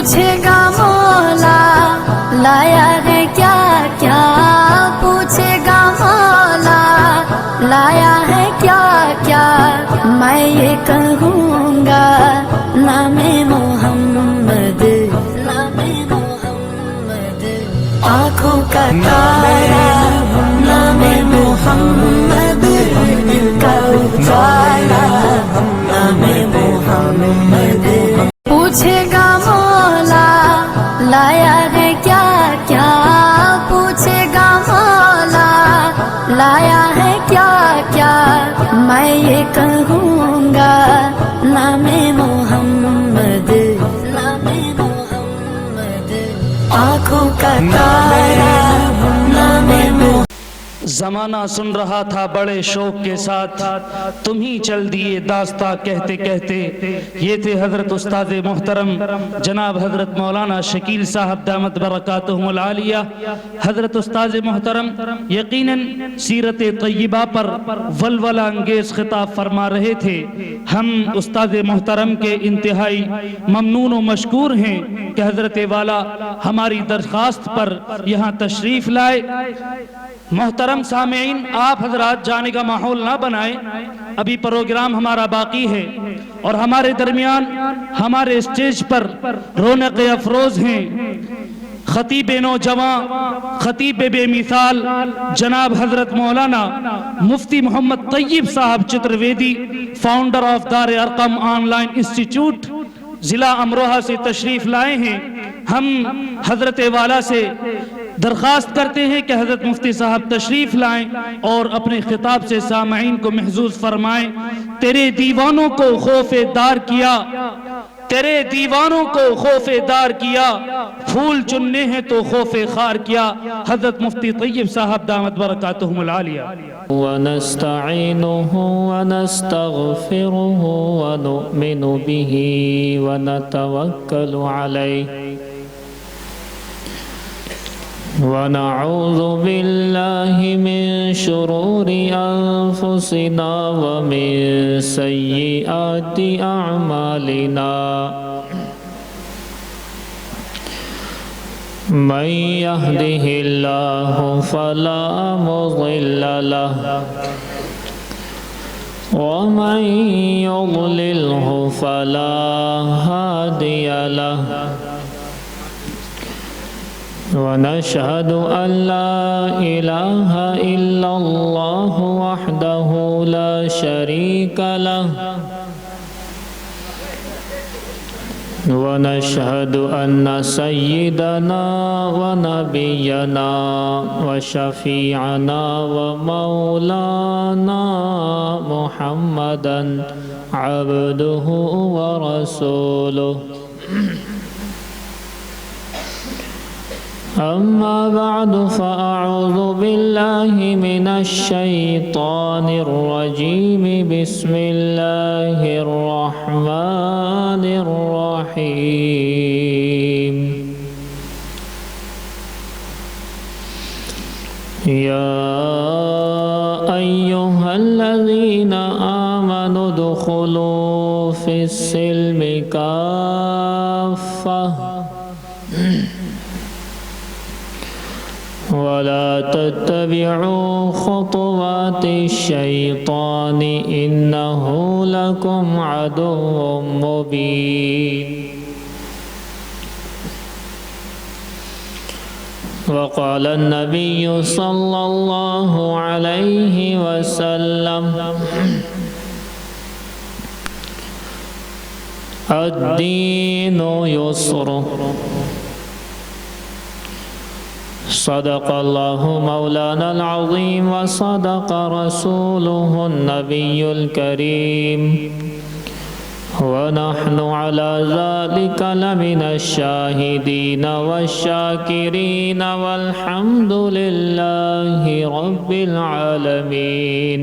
پوچھے گا مولا لایا ہے کیا کیا، پوچھے گا مولا لایا ہے کیا کیا، میں یہ کہوں گا نام محمد، نام محمد، آنکھوں کا تارا نام محمد، دل کا اجالا نام محمد، پوچھے گا مولا لایا ہے کیا کیا، پوچھے گا مولا لایا ہے کیا کیا، میں یہ کہوں گا نام محمد، نام محمد، آنکھوں کا تارا نام محمد۔ زمانہ سن رہا تھا بڑے شوق کے ساتھ، تم ہی چل دیے داستاں کہتے کہتے۔ یہ تھے حضرت استاد محترم جناب حضرت مولانا شکیل صاحب دامت برکاتہم العالیہ۔ حضرت استاد محترم یقیناً سیرت طیبہ پر ولولہ انگیز خطاب فرما رہے تھے۔ ہم استاد محترم کے انتہائی ممنون و مشکور ہیں کہ حضرت والا ہماری درخواست پر یہاں تشریف لائے۔ محترم سامعین، آپ حضرات جانے کا ماحول نہ بنائیں، ابھی پروگرام ہمارا باقی ہے، اور ہمارے درمیان ہمارے اسٹیج پر رونق افروز ہیں خطیب نوجوان، خطیب بے مثال جناب حضرت مولانا مفتی محمد طیب صاحب چترویدی، فاؤنڈر آف دار ارقم آن لائن انسٹیٹیوٹ، ضلع امروہہ سے تشریف لائے ہیں۔ ہم حضرت والا سے درخواست کرتے ہیں کہ حضرت مفتی صاحب تشریف لائیں اور اپنے خطاب سے سامعین کو محظوظ فرمائیں۔ تیرے دیوانوں کو خوف دار کیا، تیرے دیوانوں کو خوف دار کیا، پھول چننے ہیں تو خوف خار کیا۔ حضرت مفتی طیب صاحب دامت برکاتہم العالیہ۔ ونستعینہ ونستغفرہ ونؤمن بہ ونتوکل علیہ ونعوذ باللہ من شرور انفسنا ومن سیئات اعمالنا، من یہدہ اللہ فلا مضل لہ ومن یضللہ فلا ہادی لہ، ونشهد أن لا إله إلا الله وحده لا شريك له، ونشهد أن سيدنا ونبينا وشفيعنا ومولانا محمدا عبده ورسوله، أما بعد فأعوذ بالله من الشيطان الرجيم، بسم الله الرحمن الرحيم، يا أيها الذين آمنوا ادخلوا في السلم كافة ولا تتبعوا خطوات الشيطان إنه لكم عدو مبين، وقال النبي صلى الله عليه وسلم الدين يسر، صدق الله مولانا العظيم وصدق رسوله النبي الكريم، ونحن على ذلك لمن الشاهدين والشاكرين والحمد لله رب العالمين۔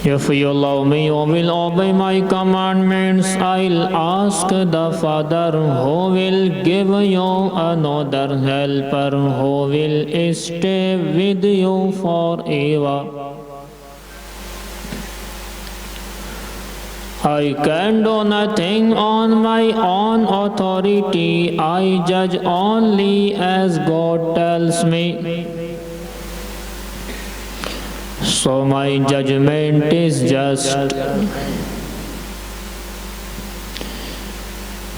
If you love me, you will obey my commandments. I'll ask the Father who will give you another helper who will stay with you forever. I can do nothing on my own authority. I judge only as God tells me. So my judgment is just.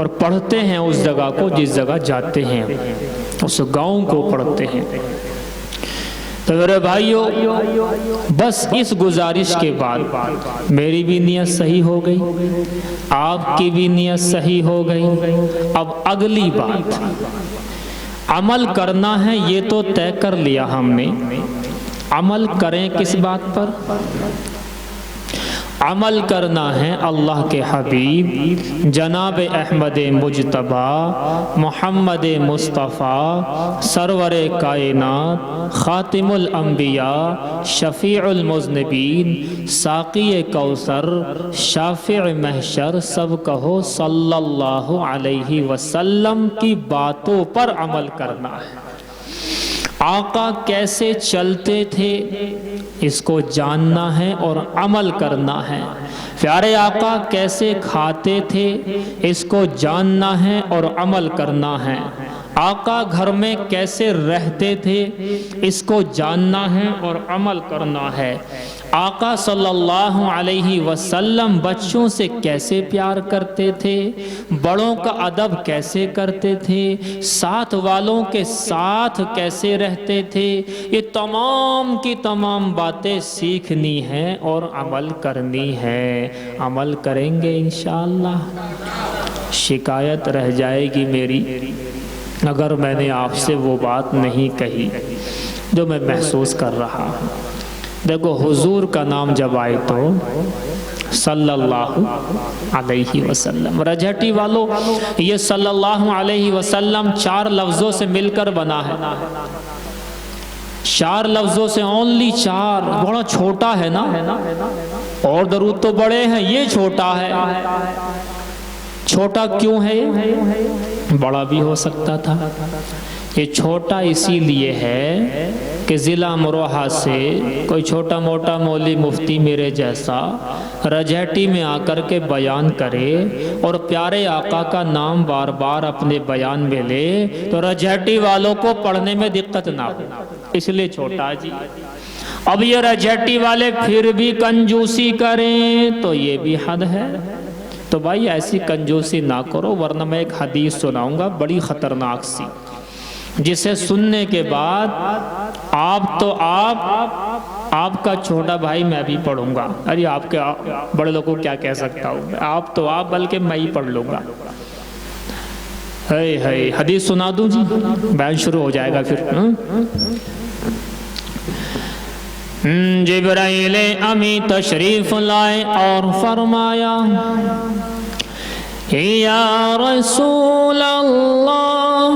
اور پڑھتے ہیں اس جگہ کو جس جگہ جاتے ہیں، اس گاؤں کو پڑھتے ہیں۔ تو میرے بھائیو، بس اس گزارش کے بعد میری بھی نیت صحیح ہو گئی، آپ کی بھی نیت صحیح ہو گئی۔ اب اگلی بات عمل کرنا ہے، یہ تو طے کر لیا ہم نے۔ عمل کریں کس بات پر؟ عمل کرنا ہے اللہ کے حبیب جناب احمد مجتبیٰ محمد مصطفیٰ سرور کائنات خاتم الانبیاء شفیع المذنبین ساقی کوثر شافع محشر، سب کہو صلی اللہ علیہ وسلم کی باتوں پر عمل کرنا ہے۔ آقا کیسے چلتے تھے اس کو جاننا ہے اور عمل کرنا ہے۔ پیارے آقا کیسے کھاتے تھے اس کو جاننا ہے اور عمل کرنا ہے۔ آقا گھر میں کیسے رہتے تھے اس کو جاننا ہے اور عمل کرنا ہے۔ آقا صلی اللہ علیہ وسلم بچوں سے کیسے پیار کرتے تھے، بڑوں کا ادب کیسے کرتے تھے، ساتھ والوں کے ساتھ کیسے رہتے تھے، یہ تمام کی تمام باتیں سیکھنی ہیں اور عمل کرنی ہے۔ عمل کریں گے انشاءاللہ۔ شکایت رہ جائے گی میری اگر میں نے آپ سے وہ بات نہیں کہی جو میں محسوس کر رہا ہوں۔ دیکھو، حضور کا نام جب آئے تو صلی اللہ علیہ وسلم، رجھٹی والو یہ صلی اللہ علیہ وسلم 4 لفظوں سے مل کر بنا ہے۔ 4 لفظوں سے، اونلی 4۔ بڑا چھوٹا ہے نا، اور درود تو بڑے ہیں، یہ چھوٹا ہے۔ چھوٹا کیوں ہے؟ بڑا بھی ہو سکتا تھا۔ یہ چھوٹا اسی لیے ہے کہ ضلع امروہہ سے کوئی چھوٹا موٹا مولوی مفتی میرے جیسا رجھٹی میں آ کر کے بیان کرے اور پیارے آقا کا نام بار بار اپنے بیان میں لے تو رجھٹی والوں کو پڑھنے میں دقت نہ ہو، اس لیے چھوٹا جی۔ اب یہ رجھٹی والے پھر بھی کنجوسی کریں تو یہ بھی حد ہے۔ تو بھائی ایسی کنجوسی نہ کرو، ورنہ میں ایک حدیث سناؤں گا بڑی خطرناک سی، جسے سننے کے بعد آپ کا چھوٹا بھائی میں بھی پڑھوں گا۔ ارے آپ کے بڑے لوگوں کو کیا کہہ سکتا ہوں، آپ تو آپ بلکہ میں ہی پڑھ لوں گا۔ حدیث سنا دوں جی، بیان شروع ہو جائے گا پھر۔ جبرائیل امی تشریف لائے اور فرمایا، یا رسول اللہ،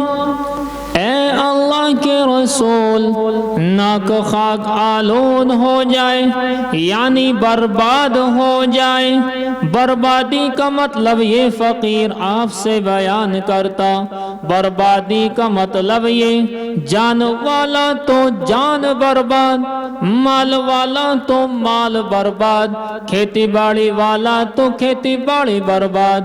اے اللہ کے رسول، ناک خاک آلود ہو جائے یعنی برباد ہو جائے۔ بربادی کا مطلب یہ فقیر آپ سے بیان کرتا، بربادی کا مطلب یہ جان والا تو جان برباد، مال والا تو مال برباد، کھیتی باڑی والا تو کھیتی باڑی برباد،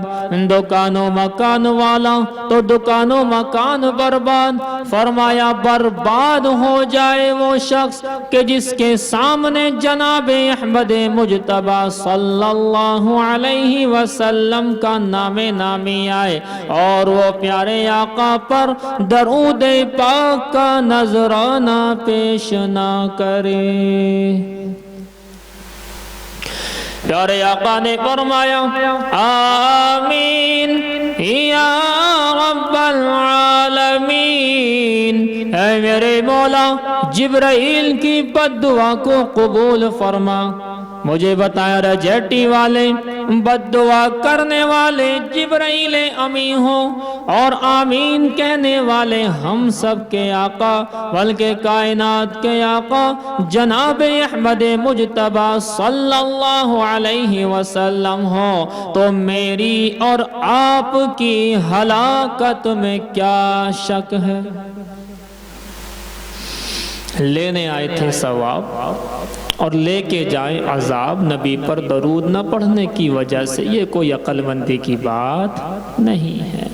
دکان و مکان والا تو دکان و مکان برباد۔ فرمایا برباد ہو جائے وہ شخص کہ جس کے سامنے جناب احمد مجتبیٰ صلی اللہ علیہ وسلم کا نام نامی آئے اور وہ پیارے آقا پر درود پاک کا نذرانہ پیش نہ کرے۔ پیارے آقا نے فرمایا، آمین یا رب العالمین، اے میرے مولا جبرائیل کی بد دعا کو قبول فرما۔ مجھے بتایا رجھٹی والے بد دعا کرنے والے جبرائیل امی ہوں اور آمین کہنے والے ہم سب کے آقا بلکہ کائنات کے آقا جناب احمد مجتبیٰ صلی اللہ علیہ وسلم ہوں، تو میری اور آپ کی ہلاکت میں کیا شک ہے؟ لینے آئے تھے ثواب اور لے کے جائیں عذاب۔ نبی پر درود نہ پڑھنے کی وجہ سے یہ کوئی عقل مندی کی بات نہیں ہے۔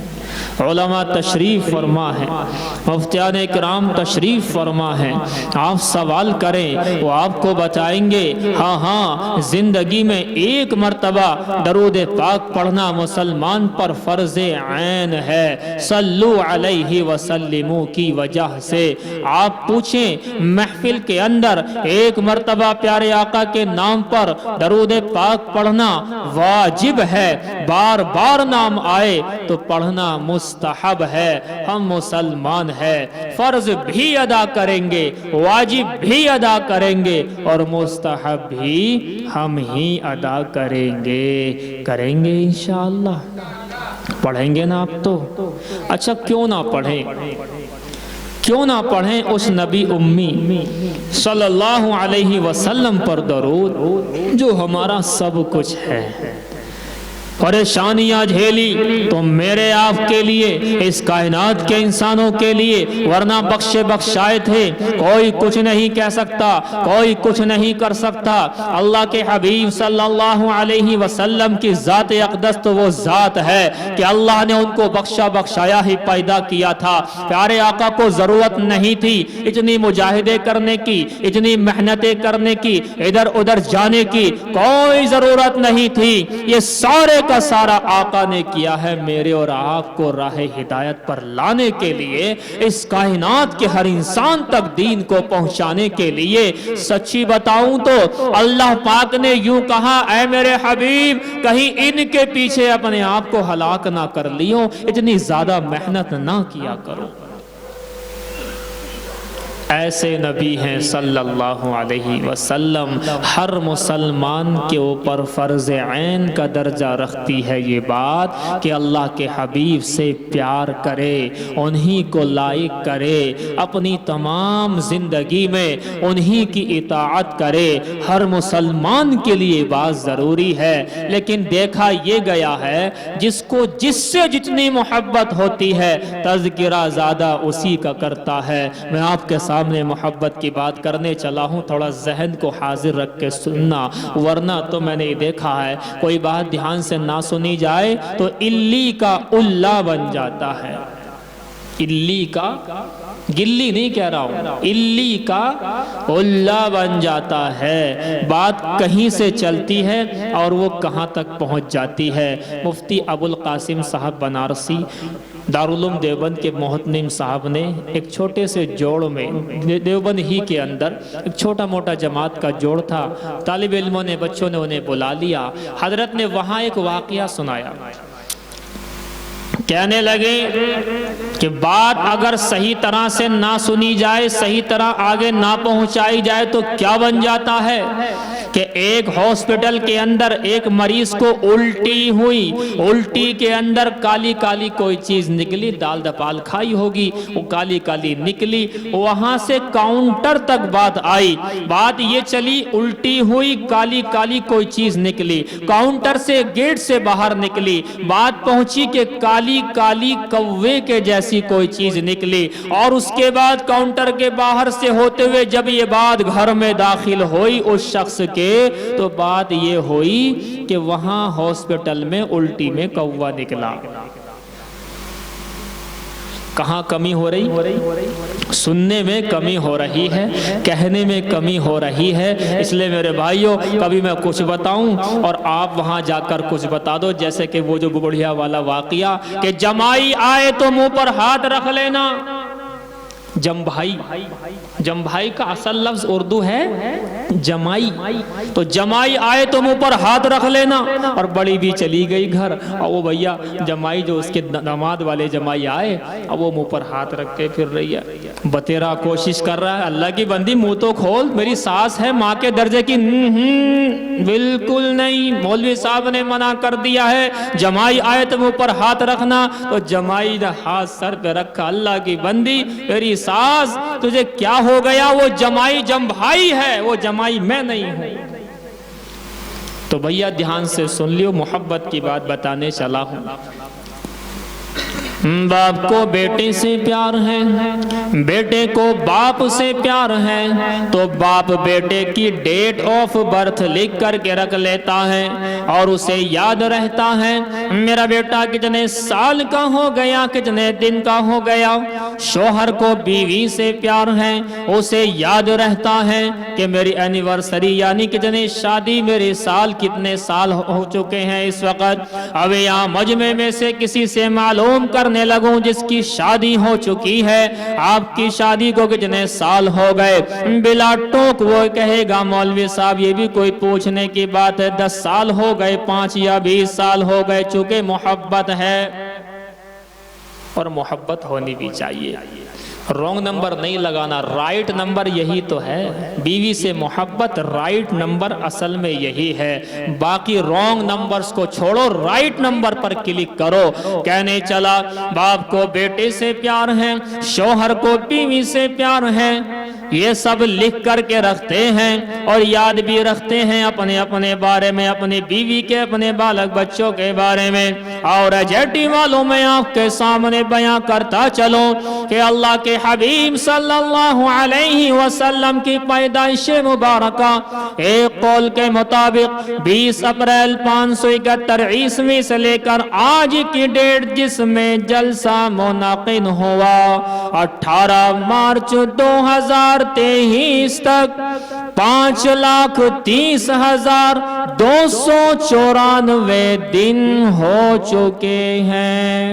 علماء تشریف فرما ہے، مفتیان اکرام تشریف فرما ہے، آپ سوال کریں وہ آپ کو بتائیں گے ہاں زندگی میں ایک مرتبہ درود پاک پڑھنا مسلمان پر فرض عین ہے، صلو علیہ وسلمو کی وجہ سے۔ آپ پوچھیں محفل کے اندر ایک مرتبہ پیارے آقا کے نام پر درود پاک پڑھنا واجب ہے، بار بار نام آئے تو پڑھنا مستحب ہے۔ ہم مسلمان ہیں، فرض بھی ادا کریں گے، واجب بھی ادا کریں گے اور مستحب بھی ہم ہی ادا کریں گے انشاءاللہ۔ پڑھیں گے نا آپ تو؟ اچھا کیوں نہ پڑھیں؟ کیوں نہ پڑھیں اس نبی امی صلی اللہ علیہ وسلم پر درود جو ہمارا سب کچھ ہے۔ پریشانیاں جھیلی تو میرے آپ کے لیے، اس کائنات کے انسانوں کے لیے، ورنہ بخشے بخشائے تھے۔ کوئی کچھ نہیں کہہ سکتا، کوئی کچھ نہیں کر سکتا۔ اللہ کے حبیب صلی اللہ علیہ وسلم کی ذات اقدس تو وہ ذات ہے کہ اللہ نے ان کو بخشا بخشایا ہی پیدا کیا تھا۔ پیارے آقا کو ضرورت نہیں تھی اتنی مجاہدے کرنے کی، اتنی محنتیں کرنے کی، ادھر ادھر جانے کی کوئی ضرورت نہیں تھی۔ یہ سارے کا سارا آقا نے کیا ہے میرے اور آپ کو راہ ہدایت پر لانے کے لیے، اس کائنات کے ہر انسان تک دین کو پہنچانے کے لیے۔ سچی بتاؤں تو اللہ پاک نے یوں کہا اے میرے حبیب کہیں ان کے پیچھے اپنے آپ کو ہلاک نہ کر لیو، اتنی زیادہ محنت نہ کیا کرو۔ ایسے نبی ہیں صلی اللہ علیہ وسلم، ہر مسلمان کے اوپر فرض عین کا درجہ رکھتی ہے یہ بات کہ اللہ کے حبیب سے پیار کرے، انہی کو لائق کرے، اپنی تمام زندگی میں انہی کی اطاعت کرے۔ ہر مسلمان کے لیے بات ضروری ہے، لیکن دیکھا یہ گیا ہے جس کو جس سے جتنی محبت ہوتی ہے تذکرہ زیادہ اسی کا کرتا ہے۔ میں آپ کے سامنے محبت کی بات کرنے چلا ہوں، تھوڑا ذہن کو حاضر رکھ کے سننا، ورنہ تو میں نے دیکھا ہے کوئی بات دھیان سے نہ سنی جائے تو الی کا اللہ بن جاتا ہے۔ الی کا، گلی نہیں کہہ رہا ہوں، الی کا اللہ بن جاتا ہے۔ بات کہیں سے چلتی ہے اور وہ کہاں تک پہنچ جاتی ہے۔ مفتی ابو القاسم صاحب بنارسی دارالعلوم دیوبند کے محتمم صاحب نے ایک چھوٹے سے جوڑ میں، دیوبند ہی کے اندر ایک چھوٹا موٹا جماعت کا جوڑ تھا، طالب علموں نے، بچوں نے انہیں بلا لیا۔ حضرت نے وہاں ایک واقعہ سنایا، کہنے لگے کہ بات اگر صحیح طرح سے نہ سنی جائے، صحیح طرح آگے نہ پہنچائی جائے تو کیا بن جاتا ہے کہ ایک ہاسپٹل کے اندر ایک مریض کو الٹی ہوئی، الٹی کے اندر کالی کالی کوئی چیز نکلی، دال دپال کھائی ہوگی، وہ کالی کالی نکلی، وہاں سے کاؤنٹر تک بات آئی، بات یہ چلی الٹی ہوئی، کالی کالی کوئی چیز نکلی، کاؤنٹر سے گیٹ سے باہر نکلی، بات پہنچی کہ کالی کالی کوے کے جیسی کوئی چیز نکلی، اور اس کے بعد کاؤنٹر کے باہر سے ہوتے ہوئے جب یہ بات گھر میں داخل ہوئی اس شخص کے، تو بات یہ ہوئی کہ وہاں ہاسپٹل میں الٹی میں کوا نکلا۔ کہاں کمی ہو رہی؟ سننے میں کمی ہو رہی ہے، کہنے میں کمی ہو رہی ہے۔ اس لئے میرے بھائیوں کبھی میں کچھ بتاؤں اور آپ وہاں جا کر کچھ بتا دو، جیسے کہ وہ جو بڑھیا والا واقعہ کہ جمائی آئے تو منہ پر ہاتھ رکھ لینا۔ جمبھائی، جمبھائی کا اصل لفظ اردو ہے جمائی، تو جمائی آئے تو منہ پر ہاتھ رکھ لینا۔ اور بڑی بھی چلی گئی گھر، اور وہ بھیا جمائی جو اس کے داماد والے جمائی آئے، اب وہ منہ پر ہاتھ رکھ کے پھر رہی ہے، بتیرا کوشش کر رہا ہے اللہ کی بندی منہ تو کھول، میری ساس ہے ماں کے درجے کی۔ بالکل نہیں، مولوی صاحب نے منع کر دیا ہے جمائی آئے تو منہ پر ہاتھ رکھنا۔ تو جمائی نے ہاتھ سر پہ رکھا، اللہ کی بندی میری ساس تجھے کیا ہو گیا، وہ جمائی جمبھائی ہے، وہ جمائی میں نہیں ہوں۔ تو بھیا دھیان سے سن لیو، محبت کی بات بتانے چلا ہوں۔ باپ کو بیٹے سے پیار ہے، بیٹے کو باپ سے پیار ہے، تو باپ بیٹے کی ڈیٹ آف برتھ لکھ کر کے رکھ لیتا ہے اور اسے یاد رہتا ہے میرا بیٹا کتنے سال کا ہو گیا، کتنے دن کا ہو گیا۔ شوہر کو بیوی سے پیار ہے، اسے یاد رہتا ہے کہ میری اینیورسری یعنی کتنے شادی میرے سال کتنے سال ہو چکے ہیں اس وقت۔ اب یہاں مجمع میں سے کسی سے معلوم کرنے لگوں جس کی شادی ہو چکی ہے، آپ کی شادی کو کتنے سال ہو گئے، بلا ٹوک وہ کہے گا مولوی صاحب یہ بھی کوئی پوچھنے کی بات ہے، 10 سال ہو گئے، 5 یا 20 سال ہو گئے، چونکہ محبت ہے اور محبت ہونی بھی چاہیے۔ رونگ نمبر نہیں لگانا، رائٹ نمبر یہی تو ہے، بیوی سے محبت رائٹ نمبر اصل میں یہی ہے، باقی رونگ نمبرز کو چھوڑو، رائٹ نمبر پر کلک کرو۔ کہنے چلا باپ کو بیٹے سے پیار ہے، شوہر کو بیوی سے پیار ہے، یہ سب لکھ کر کے رکھتے ہیں اور یاد بھی رکھتے ہیں اپنے اپنے بارے میں، اپنی بیوی کے، اپنے بالک بچوں کے بارے میں۔ اور جیٹی والوں میں آپ کے سامنے بیان کرتا چلوں کہ اللہ کے حبیب صلی اللہ علیہ وسلم کی پیدائش مبارکہ ایک قول کے مطابق 20 اپریل 571 عیسوی سے لے کر آج کی ڈیٹ جس میں جلسہ منعقد ہوا 18 مارچ 2023 تک 5,30,294 دن ہو چکے ہیں۔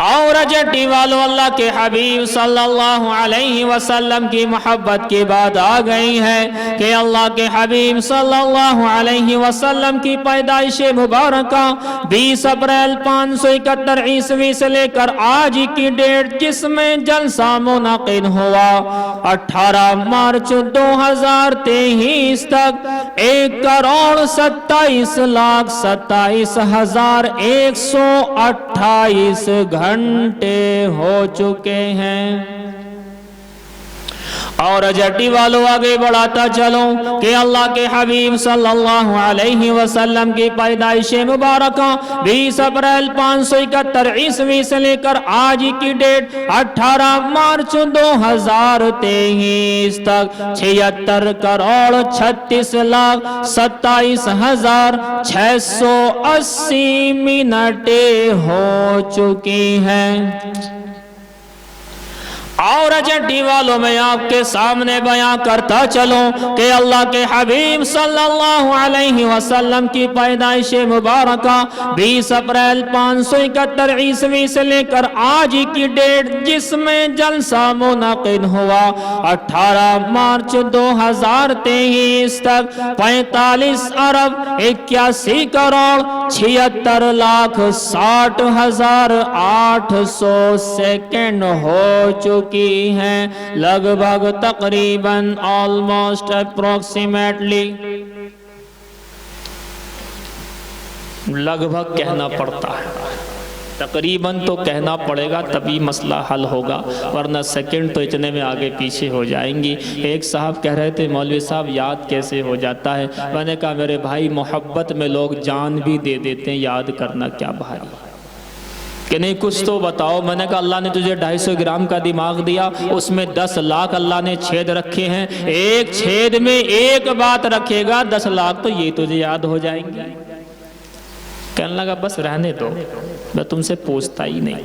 اور جٹی والو اللہ کے حبیب صلی اللہ علیہ وسلم کی محبت کی بات آ گئی ہے کہ اللہ کے حبیب صلی اللہ علیہ وسلم کی پیدائش مبارکہ 20 اپریل 571 عیسوی سے لے کر آج کی ڈیٹ جس میں جلسہ منعقد ہوا 18 مارچ 2023 تک 1,27,27,128 گھنٹے ہو چکے ہیں۔ اور جٹی والوں آگے بڑھاتا چلوں کہ اللہ کے حبیب صلی اللہ علیہ وسلم کی پیدائش مبارکہ 20 اپریل 571 عیسوی سے لے کر آج کی ڈیٹ 18 مارچ 2023 تک 76,37,680 منٹیں ہو چکی ہیں۔ اور جٹی والوں میں آپ کے سامنے بیان کرتا چلوں کہ اللہ کے حبیب صلی اللہ علیہ وسلم کی پیدائش مبارکہ 20 اپریل 571 عیسوی سے لے کر آج کی ڈیٹ جس میں جلسہ منعقد ہوا 18 مارچ 2023 تک 45,76,60,800 سیکنڈ ہو چکے کی ہیں، لگ بھگ تقریباً almost approximately لگ بھگ کہنا پڑتا ہے، تقریباً تو کہنا پڑے گا تبھی مسئلہ حل ہوگا، ورنہ سیکنڈ تو اتنے میں آگے پیچھے ہو جائیں گی۔ ایک صاحب کہہ رہے تھے مولوی صاحب یاد کیسے ہو جاتا ہے؟ میں نے کہا میرے بھائی محبت میں لوگ جان بھی دے دیتے ہیں، یاد کرنا کیا بھاری کہ نہیں، کچھ تو بتاؤ۔ میں نے کہا اللہ نے تجھے 250 گرام کا دماغ دیا، اس میں 10 لاکھ اللہ نے چھید رکھے ہیں، ایک چھید میں ایک بات رکھے گا 10 لاکھ تو یہ تجھے یاد ہو جائیں گے۔ کہنے لگا بس رہنے دو، میں تم سے پوچھتا ہی نہیں،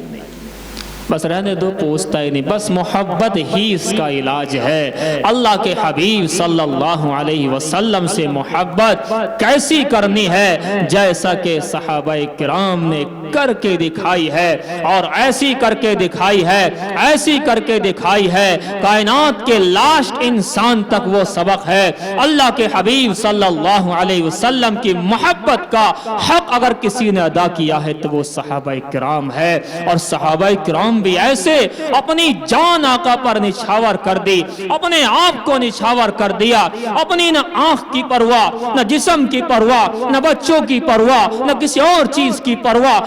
بس رہنے دو، پوچھتا ہی نہیں، بس محبت ہی اس کا علاج ہے۔ اللہ کے حبیب صلی اللہ علیہ وسلم سے محبت کیسی کرنی ہے؟ جیسا کہ صحابہ کرام نے کر کے دکھائی ہے، اور ایسی کر کے دکھائی ہے، ایسی کر کے دکھائی ہے، کائنات کے لاسٹ انسان تک وہ سبق ہے۔ اللہ کے حبیب صلی اللہ علیہ وسلم کی محبت کا حق اگر کسی نے ادا کیا ہے تو وہ صحابہ کرام ہے، اور صحابہ کرام بھی ایسے اپنی جان آقا پر نچھاور کر دی، اپنے آپ کو نچھاور کر دیا، اپنی نہ آنکھ کی پرواہ، نہ جسم کی پرواہ، نہ بچوں کی پرواہ، نہ کسی اور چیز کی پرواہ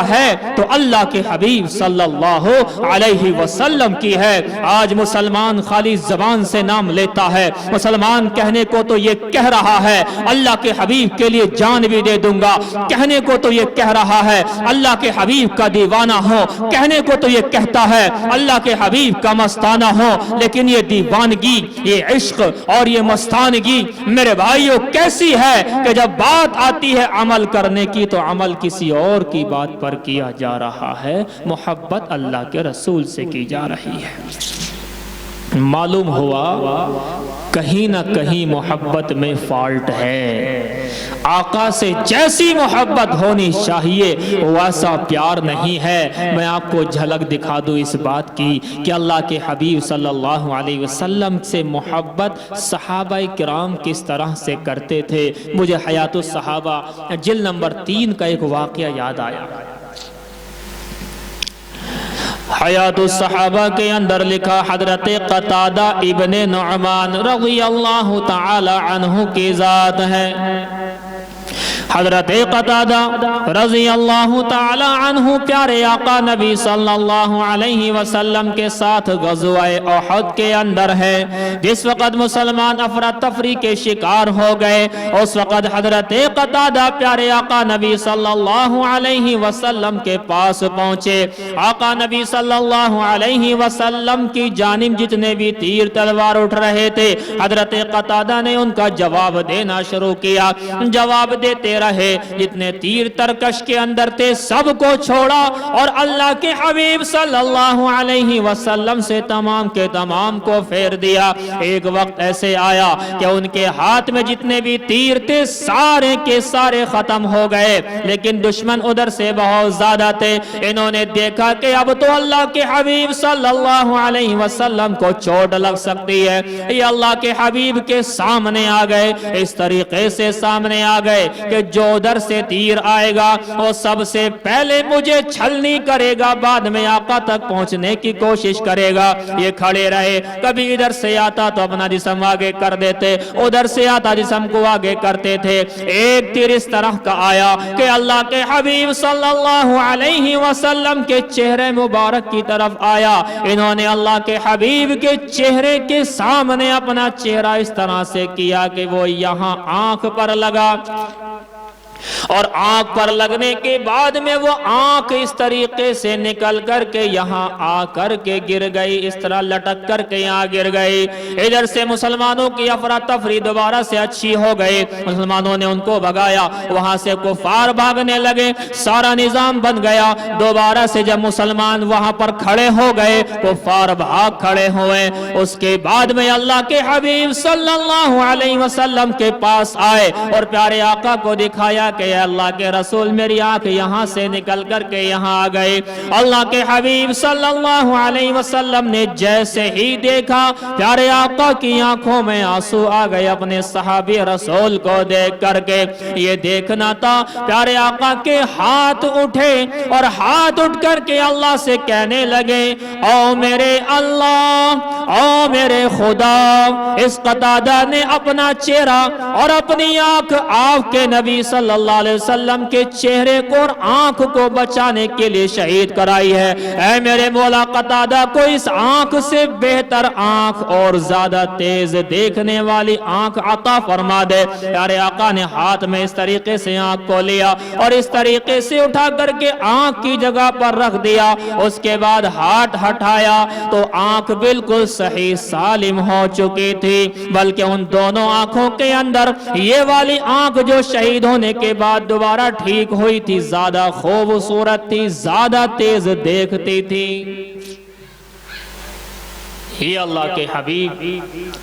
ہے تو اللہ کے حبیب صلی اللہ علیہ وسلم کی ہے۔ آج مسلمان خالی زبان سے نام لیتا ہے، مسلمان کہنے کو تو یہ کہہ رہا ہے اللہ کے حبیب کے لیے جان بھی دے دوں گا، کہنے کو تو یہ کہہ رہا ہے اللہ کے حبیب کا دیوانہ ہو، کہنے کو تو یہ کہتا ہے اللہ کے حبیب کا مستانہ ہو، لیکن یہ دیوانگی، یہ عشق اور یہ مستانگی میرے بھائیوں کیسی ہے کہ جب بات آتی ہے عمل کرنے کی تو عمل کسی اور کی بات پر کیا جا رہا ہے، محبت اللہ کے رسول سے کی جا رہی ہے۔ معلوم ہوا کہیں نہ کہیں محبت میں فالٹ ہے، آقا سے جیسی محبت ہونی چاہیے ویسا پیار نہیں ہے۔ میں آپ کو جھلک دکھا دوں اس بات کی کہ اللہ کے حبیب صلی اللہ علیہ وسلم سے محبت صحابہ کرام کس طرح سے کرتے تھے۔ مجھے حیات الصحابہ جلد نمبر 3 کا ایک واقعہ یاد آیا۔ حیات الصحابہ کے اندر لکھا حضرت قتادہ ابن نعمان رضی اللہ تعالی عنہ کی ذات ہے۔ حضرت قتادہ رضی اللہ تعالی عنہ پیارے آقا نبی صلی اللہ علیہ وسلم کے ساتھ غزوہ احد کے اندر ہے۔ جس وقت مسلمان افراتفری کے شکار ہو گئے اس وقت حضرت قتادہ پیارے آقا نبی صلی اللہ علیہ وسلم کے پاس پہنچے۔ آقا نبی صلی اللہ علیہ وسلم کی جانب جتنے بھی تیر تلوار اٹھ رہے تھے حضرت قتادہ نے ان کا جواب دینا شروع کیا۔ جواب دیتے رہے، جتنے تیر ترکش کے اندر تھے سب کو چھوڑا اور اللہ کے حبیب صلی اللہ علیہ وسلم سے تمام کے تمام کو پھیر دیا۔ ایک وقت ایسے آیا کہ ان کے ہاتھ میں جتنے بھی تیر تھے سارے کے سارے ختم ہو گئے، لیکن دشمن ادھر سے بہت زیادہ تھے۔ انہوں نے دیکھا کہ اب تو اللہ کے حبیب صلی اللہ علیہ وسلم کو چوٹ لگ سکتی ہے، یہ اللہ کے حبیب کے سامنے آ گئے، اس طریقے سے سامنے آ گئے کہ جو ادھر سے تیر آئے گا وہ سب سے پہلے مجھے چھلنی کرے گا، بعد میں آقا تک پہنچنے کی کوشش کرے گا۔ یہ کھڑے رہے، کبھی ادھر سے آتا تو اپنا جسم آگے کر دیتے، ادھر سے آتا جسم کو آگے کرتے تھے۔ ایک تیر اس طرح کا آیا کہ اللہ کے حبیب صلی اللہ علیہ وسلم کے چہرے مبارک کی طرف آیا۔ انہوں نے اللہ کے حبیب کے چہرے کے سامنے اپنا چہرہ اس طرح سے کیا کہ وہ یہاں آنکھ پر لگا، اور آنکھ پر لگنے کے بعد میں وہ آنکھ اس طریقے سے نکل کر کے یہاں آ کر کے گر گئی، اس طرح لٹک کر کے یہاں گر گئی۔ ادھر سے مسلمانوں کی افراتفری دوبارہ سے اچھی ہو گئی، مسلمانوں نے ان کو بھگایا، وہاں سے کفار بھاگنے لگے، سارا نظام بن گیا۔ دوبارہ سے جب مسلمان وہاں پر کھڑے ہو گئے کفار بھاگ کھڑے ہوئے۔ اس کے بعد میں اللہ کے حبیب صلی اللہ علیہ وسلم کے پاس آئے اور پیارے آقا کو دکھایا کہ اللہ کے رسول میری آنکھ یہاں سے نکل کر کے یہاں آ گئے۔ اللہ کے حبیب صلی اللہ علیہ وسلم نے جیسے ہی دیکھا پیارے آقا کی آنکھوں میں آنسو آ گئے اپنے صحابی رسول کو دیکھ کر کے۔ یہ دیکھنا تھا پیارے آقا کے ہاتھ اٹھے اور ہاتھ اٹھ کر کے اللہ سے کہنے لگے او میرے اللہ، او میرے خدا۔ اس قتادہ نے اپنا چہرہ اور اپنی آنکھ آپ کے نبی صلی اللہ علیہ وسلم کے چہرے کو اور آنکھ کو بچانے کے لیے شہید کرائی ہے۔ اے میرے مولا قتادہ کو اس آنکھ سے بہتر آنکھ اور زیادہ تیز دیکھنے والی آنکھ عطا فرما دے۔ پیارے آقا نے ہاتھ میں اس طریقے سے آنکھ کو لیا اور اس طریقے سے اٹھا کر کے آنکھ کی جگہ پر رکھ دیا۔ اس کے بعد ہاتھ ہٹایا تو آنکھ بالکل صحیح سالم ہو چکی تھی، بلکہ ان دونوں آنکھوں کے اندر یہ والی آنکھ جو شہید ہونے کے بعد دوبارہ ٹھیک ہوئی تھی زیادہ خوبصورت تھی، زیادہ تیز دیکھتی تھی۔ یہ اللہ کے حبیب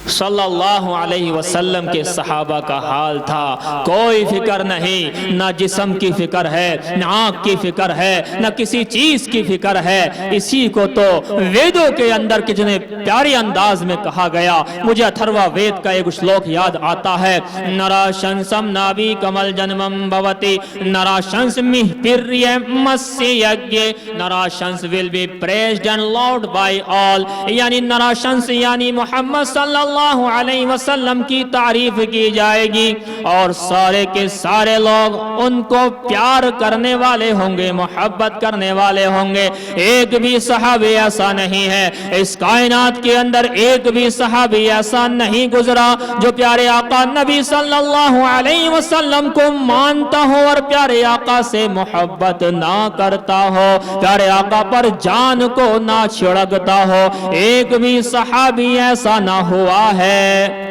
صلی اللہ علیہ وسلم کے صحابہ کا حال تھا۔ کوئی فکر نہیں، نہ جسم کی فکر ہے، نہ آنکھ کی فکر ہے، نہ کسی چیز کی فکر ہے۔ اسی کو تو ویدوں کے اندر کتنے پیارے انداز میں کہا گیا۔ مجھے اتھروا وید کا ایک شلوک یاد آتا ہے، نرا شنسم نابی کمل جنمم بھوتی نرا شنس مہ پریم مسی یگے نرا شنس will be praised and loved by all، یعنی نرا نورا شمس یعنی محمد صلی اللہ علیہ وسلم کی تعریف کی جائے گی اور سارے کے سارے لوگ ان کو پیار کرنے والے ہوں گے، محبت کرنے والے ہوں گے۔ ایک بھی صحابی ایسا نہیں ہے اس کائنات کے اندر، ایک بھی صحابی ایسا نہیں گزرا جو پیارے آقا نبی صلی اللہ علیہ وسلم کو مانتا ہو اور پیارے آقا سے محبت نہ کرتا ہو، پیارے آقا پر جان کو نہ چھڑکتا ہو۔ ایک بھی صحابی ایسا نہ ہوا ہے،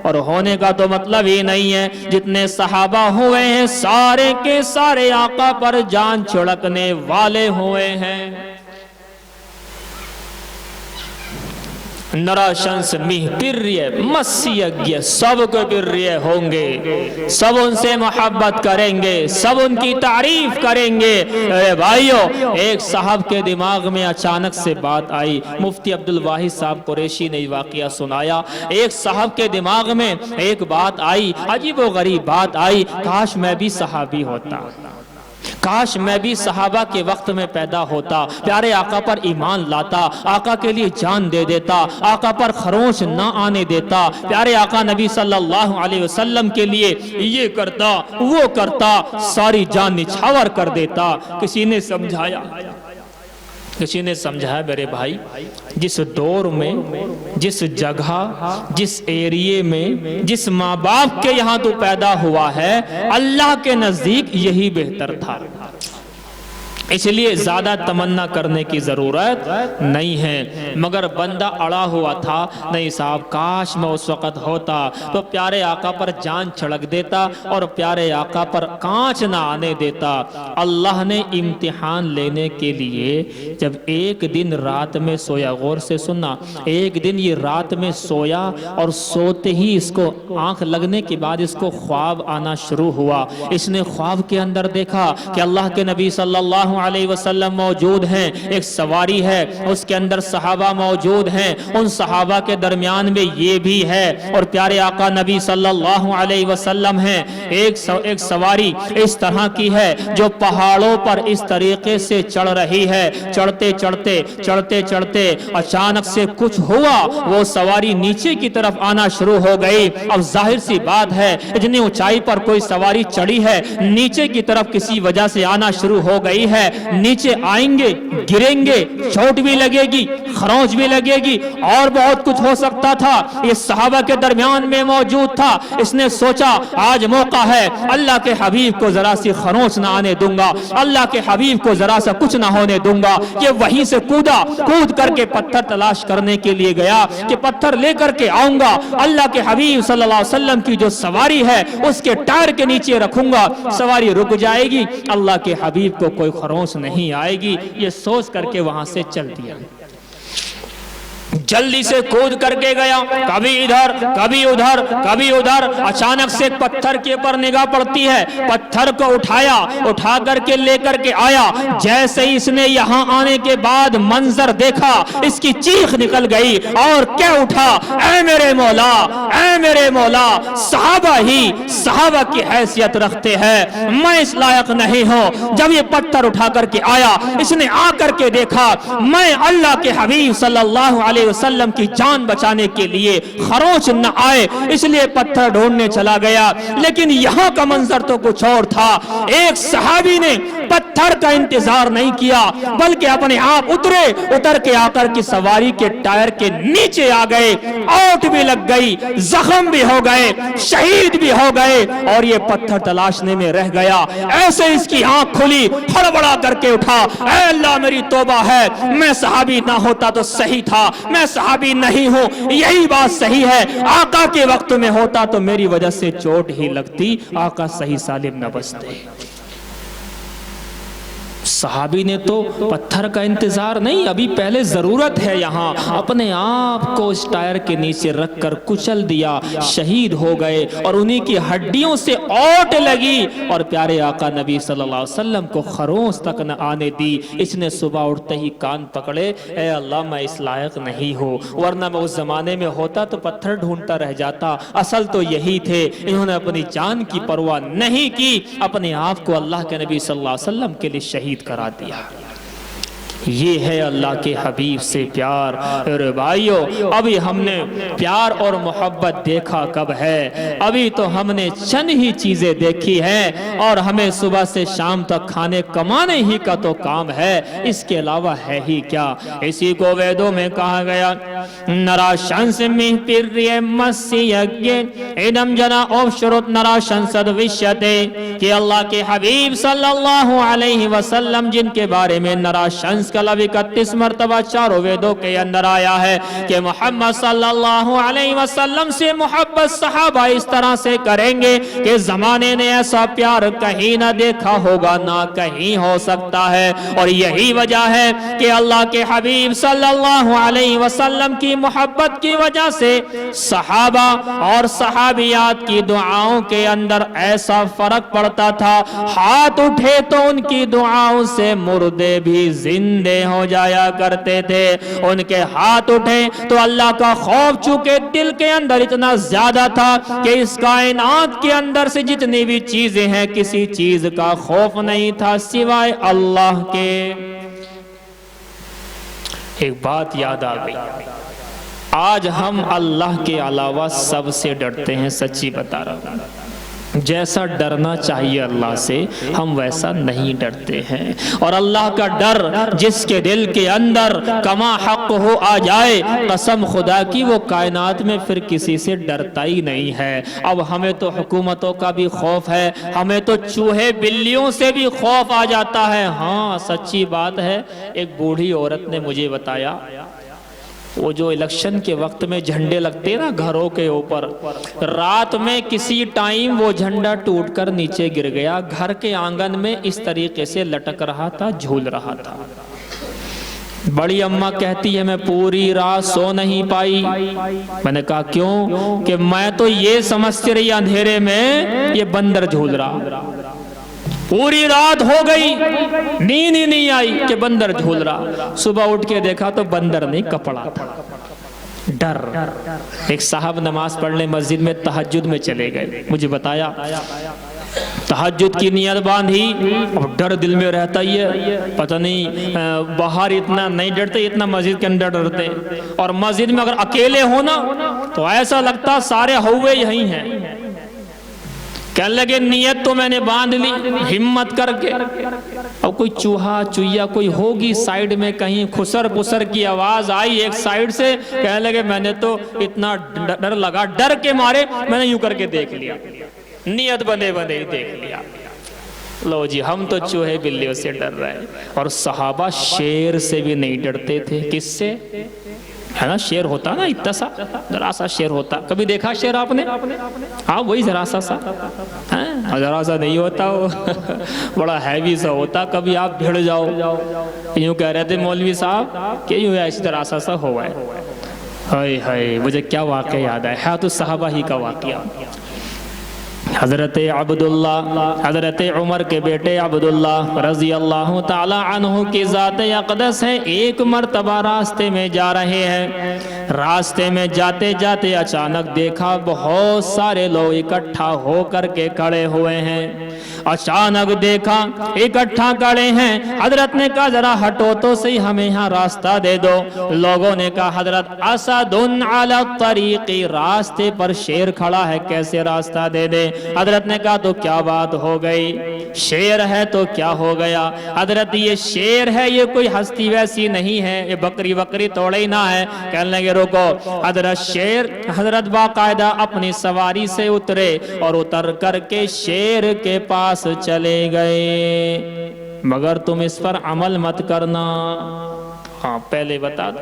اور ہونے کا تو مطلب ہی نہیں ہے، جتنے صحابہ ہوئے ہیں سارے کے سارے آقا پر جان چھڑکنے والے ہوئے ہیں۔ نراشنس میہ پریے مسیح سب کو پریے ہوں گے، سب ان سے محبت کریں گے، سب ان کی تعریف کریں گے۔ اے بھائیو، ایک صاحب کے دماغ میں اچانک سے بات آئی، مفتی عبدالواحد صاحب قریشی نے واقعہ سنایا۔ ایک صاحب کے دماغ میں ایک بات آئی، عجیب و غریب بات آئی، کاش میں بھی صحابی ہوتا، کاش میں بھی صحابہ کے وقت میں پیدا ہوتا، پیارے آقا پر ایمان لاتا، آقا کے لیے جان دے دیتا، آقا پر خروش نہ آنے دیتا، پیارے آقا نبی صلی اللہ علیہ وسلم کے لیے یہ کرتا وہ کرتا، ساری جان نچھاور کر دیتا۔ کسی نے سمجھایا میرے بھائی، جس دور میں، جس جگہ، جس ایریے میں، جس ماں باپ کے یہاں تو پیدا ہوا ہے، اللہ کے نزدیک یہی بہتر تھا۔ اس لیے زیادہ تمنا کرنے کی ضرورت نہیں ہے، مگر بندہ اڑا ہوا تھا، نہیں صاحب کاش میں اس وقت ہوتا تو پیارے آقا پر جان چھڑک دیتا اور پیارے آقا پر کانچ نہ آنے دیتا۔ اللہ نے امتحان لینے کے لیے جب ایک دن رات میں سویا، غور سے سننا، ایک دن یہ رات میں سویا اور سوتے ہی اس کو آنکھ لگنے کے بعد اس کو خواب آنا شروع ہوا۔ اس نے خواب کے اندر دیکھا کہ اللہ کے نبی صلی اللہ علیہ وسلم موجود ہیں، ایک سواری ہے، اس کے اندر صحابہ موجود ہیں، ان صحابہ کے درمیان میں یہ بھی ہے اور پیارے آقا نبی صلی اللہ علیہ وسلم ہیں۔ ایک سواری اس طرح کی ہے جو پہاڑوں پر اس طریقے سے چڑھ رہی ہے، چڑھتے چڑھتے اچانک سے کچھ ہوا، وہ سواری نیچے کی طرف آنا شروع ہو گئی۔ اب ظاہر سی بات ہے اتنی اونچائی پر کوئی سواری چڑھی ہے، نیچے کی طرف کسی وجہ سے آنا شروع ہو گئی ہے، نیچے آئیں گے، گریں گے، چوٹ بھی لگے گی، خروچ بھی لگے گی اور بہت کچھ ہو سکتا تھا۔ یہ صحابہ کے درمیان میں موجود تھا، اس نے سوچا آج موقع ہے، اللہ کے حبیب کو ذرا سی خروچ نہ آنے دوں گا، اللہ کے حبیب کو ذرا سا کچھ نہ ہونے دوں گا۔ یہ وہیں سے کود کر کے پتھر تلاش کرنے کے لیے گیا کہ پتھر لے کر کے آؤں گا، اللہ کے حبیب صلی اللہ علیہ وسلم کی جو سواری ہے اس کے ٹائر کے نیچے رکھوں گا، سواری رک جائے گی، اللہ کے حبیب کو کوئی خروش نہیں آئے گی۔ یہ سوچ کر کے وہاں سے چل دیا، جلدی سے کود کر کے گیا، کبھی ادھر کبھی ادھر۔ اچانک سے پتھر کے اوپر نگاہ پڑتی ہے، پتھر کو اٹھا کر کے لے کر کے آیا۔ جیسے ہی اس نے یہاں آنے کے بعد منظر دیکھا، اس کی چیخ نکل گئی اور کیا اٹھا، اے میرے مولا، صحابہ کی حیثیت رکھتے ہیں، میں اس لائق نہیں ہوں۔ جب یہ پتھر اٹھا کر کے آیا، اس نے آ کر کے دیکھا میں اللہ کے حبیب صلی اللہ علیہ وسلم کی جان بچانے کے لیے خروچ نہ آئے، اس لیے پتھر ڈھونڈنے چلا گیا۔ لیکن یہاں کا منظر تو کچھ اور تھا۔ ایک صحابی نے پتھر کا انتظار نہیں کیا بلکہ اپنے آپ اتر کے آ کر کی سواری کے ٹائر کے نیچے آ گئے، اوٹ بھی لگ گئی، زخم بھی ہو گئے، شہید بھی ہو گئے اور یہ پتھر تلاشنے میں رہ گیا۔ ایسے اس کی آنکھ کھلی، ہڑبڑا کر کے اٹھا، اے اللہ میری توبہ ہے، میں صحابی نہ ہوتا تو صحیح تھا، میں صحابی نہیں ہوں، یہی بات صحیح ہے، آقا کے وقت میں ہوتا تو میری وجہ سے چوٹ ہی لگتی، آقا صحیح سالم نہ بچتے۔ صحابی نے تو پتھر کا انتظار نہیں، ابھی پہلے ضرورت ہے یہاں، اپنے آپ کو اس ٹائر کے نیچے رکھ کر کچل دیا، شہید ہو گئے اور انہی کی ہڈیوں سے اوٹ لگی اور پیارے آقا نبی صلی اللہ علیہ وسلم کو خروش تک نہ آنے دی۔ اس نے صبح اٹھتے ہی کان پکڑے، اے اللہ میں اس لائق نہیں ہوں، ورنہ میں اس زمانے میں ہوتا تو پتھر ڈھونڈتا رہ جاتا۔ اصل تو یہی تھے، انہوں نے اپنی جان کی پرواہ نہیں کی، اپنے آپ کو اللہ کے نبی صلی اللہ علیہ وسلم کے لیے شہید کرا دیا۔ یہ ہے اللہ کے حبیب سے پیار۔ اور بھائیو ابھی ہم نے پیار اور محبت دیکھا کب ہے؟ ابھی تو ہم نے چند ہی چیزیں دیکھی ہیں، اور ہمیں صبح سے شام تک کھانے کمانے ہی کا تو کام ہے، اس کے علاوہ ہے ہی کیا؟ اسی کو ویدوں میں کہا گیا نرا شنس میں پریے مسی یگے ایدم جنا اوشرت نرا شنسد وشیتے، کہ اللہ کے حبیب صلی اللہ علیہ وسلم جن کے بارے میں نرا شنس کا لفظ 31 مرتبہ چاروں ویدوں کے اندر آیا ہے کہ محمد صلی اللہ علیہ وسلم سے محبت صحابہ اس طرح سے کریں گے کہ زمانے نے ایسا پیار کہیں نہ دیکھا ہوگا، نہ کہیں ہو سکتا ہے۔ اور یہی وجہ ہے کہ اللہ کے حبیب صلی اللہ علیہ وسلم کی محبت کی وجہ سے صحابہ اور صحابیات کی دعاؤں کے اندر ایسا فرق پڑتا تھا، ہاتھ اٹھے تو ان کی دعاؤں سے مردے بھی زندے ہو جایا کرتے تھے، ان کے ہاتھ اٹھے تو اللہ کا خوف چونکہ دل کے اندر اتنا زیادہ تھا کہ اس کائنات کے اندر سے جتنی بھی چیزیں ہیں کسی چیز کا خوف نہیں تھا سوائے اللہ کے۔ ایک بات یاد آ گئی، آج ہم اللہ کے علاوہ سب سے ڈرتے ہیں، سچی بتا رہا ہوں۔ جیسا ڈرنا چاہیے اللہ سے ہم ویسا نہیں ڈرتے ہیں، اور اللہ کا ڈر جس کے دل کے اندر کما حق ہو آ جائے، قسم خدا کی وہ کائنات میں پھر کسی سے ڈرتا ہی نہیں ہے۔ اب ہمیں تو حکومتوں کا بھی خوف ہے، ہمیں تو چوہے بلیوں سے بھی خوف آ جاتا ہے۔ ہاں سچی بات ہے، ایک بوڑھی عورت نے مجھے بتایا وہ جو الیکشن کے وقت میں جھنڈے لگتے نا گھروں کے اوپر، رات میں کسی ٹائم وہ جھنڈا ٹوٹ کر نیچے گر گیا، گھر کے آنگن میں اس طریقے سے لٹک رہا تھا، جھول رہا تھا۔ بڑی اماں کہتی ہے میں پوری رات سو نہیں پائی۔ میں نے کہا کیوں؟ کہ میں تو یہ سمجھتی رہی اندھیرے میں یہ بندر جھول رہا، پوری رات ہو گئی نیند ہی نہیں آئی کہ بندر جھول رہا، صبح اٹھ کے دیکھا تو بندر نہیں کپڑا تھا۔ ڈر۔ ایک صاحب نماز پڑھنے مسجد میں تہجد میں چلے گئے، مجھے بتایا تہجد کی نیت باندھی، اب ڈر دل میں رہتا ہی ہے، پتہ نہیں باہر اتنا نہیں ڈرتے اتنا مسجد کے اندر ڈرتے، اور مسجد میں اگر اکیلے ہونا تو ایسا لگتا سارے ہوئے یہی ہیں۔ کہنے لگے نیت تو میں نے باندھ لی ہمت کر کے، اب کوئی چوہا چوہیا کوئی ہوگی سائیڈ میں کہیں، خسر پسر کی آواز آئی ایک سائیڈ سے، کہنے لگے میں نے تو اتنا ڈر لگا، ڈر کے مارے میں نے یوں کر کے دیکھ لیا، نیت بندے بندے ہی دیکھ لیا۔ لو جی ہم تو چوہے بلیوں سے ڈر رہے ہیں، اور صحابہ شیر سے بھی نہیں ڈرتے تھے۔ کس سے؟ ہے نا شیر ہوتا نا اتنا سا ذرا سا شیر ہوتا، کبھی دیکھا شیر آپ نے؟ ہاں وہی ذرا سا ذرا سا نہیں ہوتا، وہ بڑا ہیوی سا ہوتا، کبھی آپ بھیڑ جاؤ۔ یوں کہہ رہے تھے مولوی صاحب کہ یوں ایسی ذرا سا ہوا ہے۔ ہائے ہائے مجھے کیا واقعہ یاد ہے، حیات الصحابہ ہی کا واقعہ۔ حضرت عبداللہ حضرت عمر کے بیٹے عبداللہ رضی اللہ تعالی عنہ کی ذات اقدس ہے، ایک مرتبہ راستے میں جا رہے ہیں، راستے میں جاتے جاتے اچانک دیکھا بہت سارے لوگ اکٹھا ہو کر کے کھڑے ہوئے ہیں، اچانک دیکھا اکٹھا کھڑے ہیں، حضرت نے کہا ذرا ہٹو تو صحیح ہمیں یہاں راستہ دے دو۔ لوگوں نے کہا حضرت اسد علی الطریق، راستے پر شیر کھڑا ہے کیسے راستہ دے دے؟ حضرت نے کہا تو کیا بات ہو گئی، شیر ہے تو کیا ہو گیا؟ حضرت یہ شیر ہے، یہ کوئی ہستی ویسی نہیں ہے، یہ بکری بکری توڑے ہی نہ ہے۔ کہنے لگے رکو، حضرت شیر، حضرت باقاعدہ اپنی سواری سے اترے اور اتر کر کے شیر کے پاس چلے گئے، مگر تم اس پر عمل مت کرنا۔ ہاں پہلے بتا دو،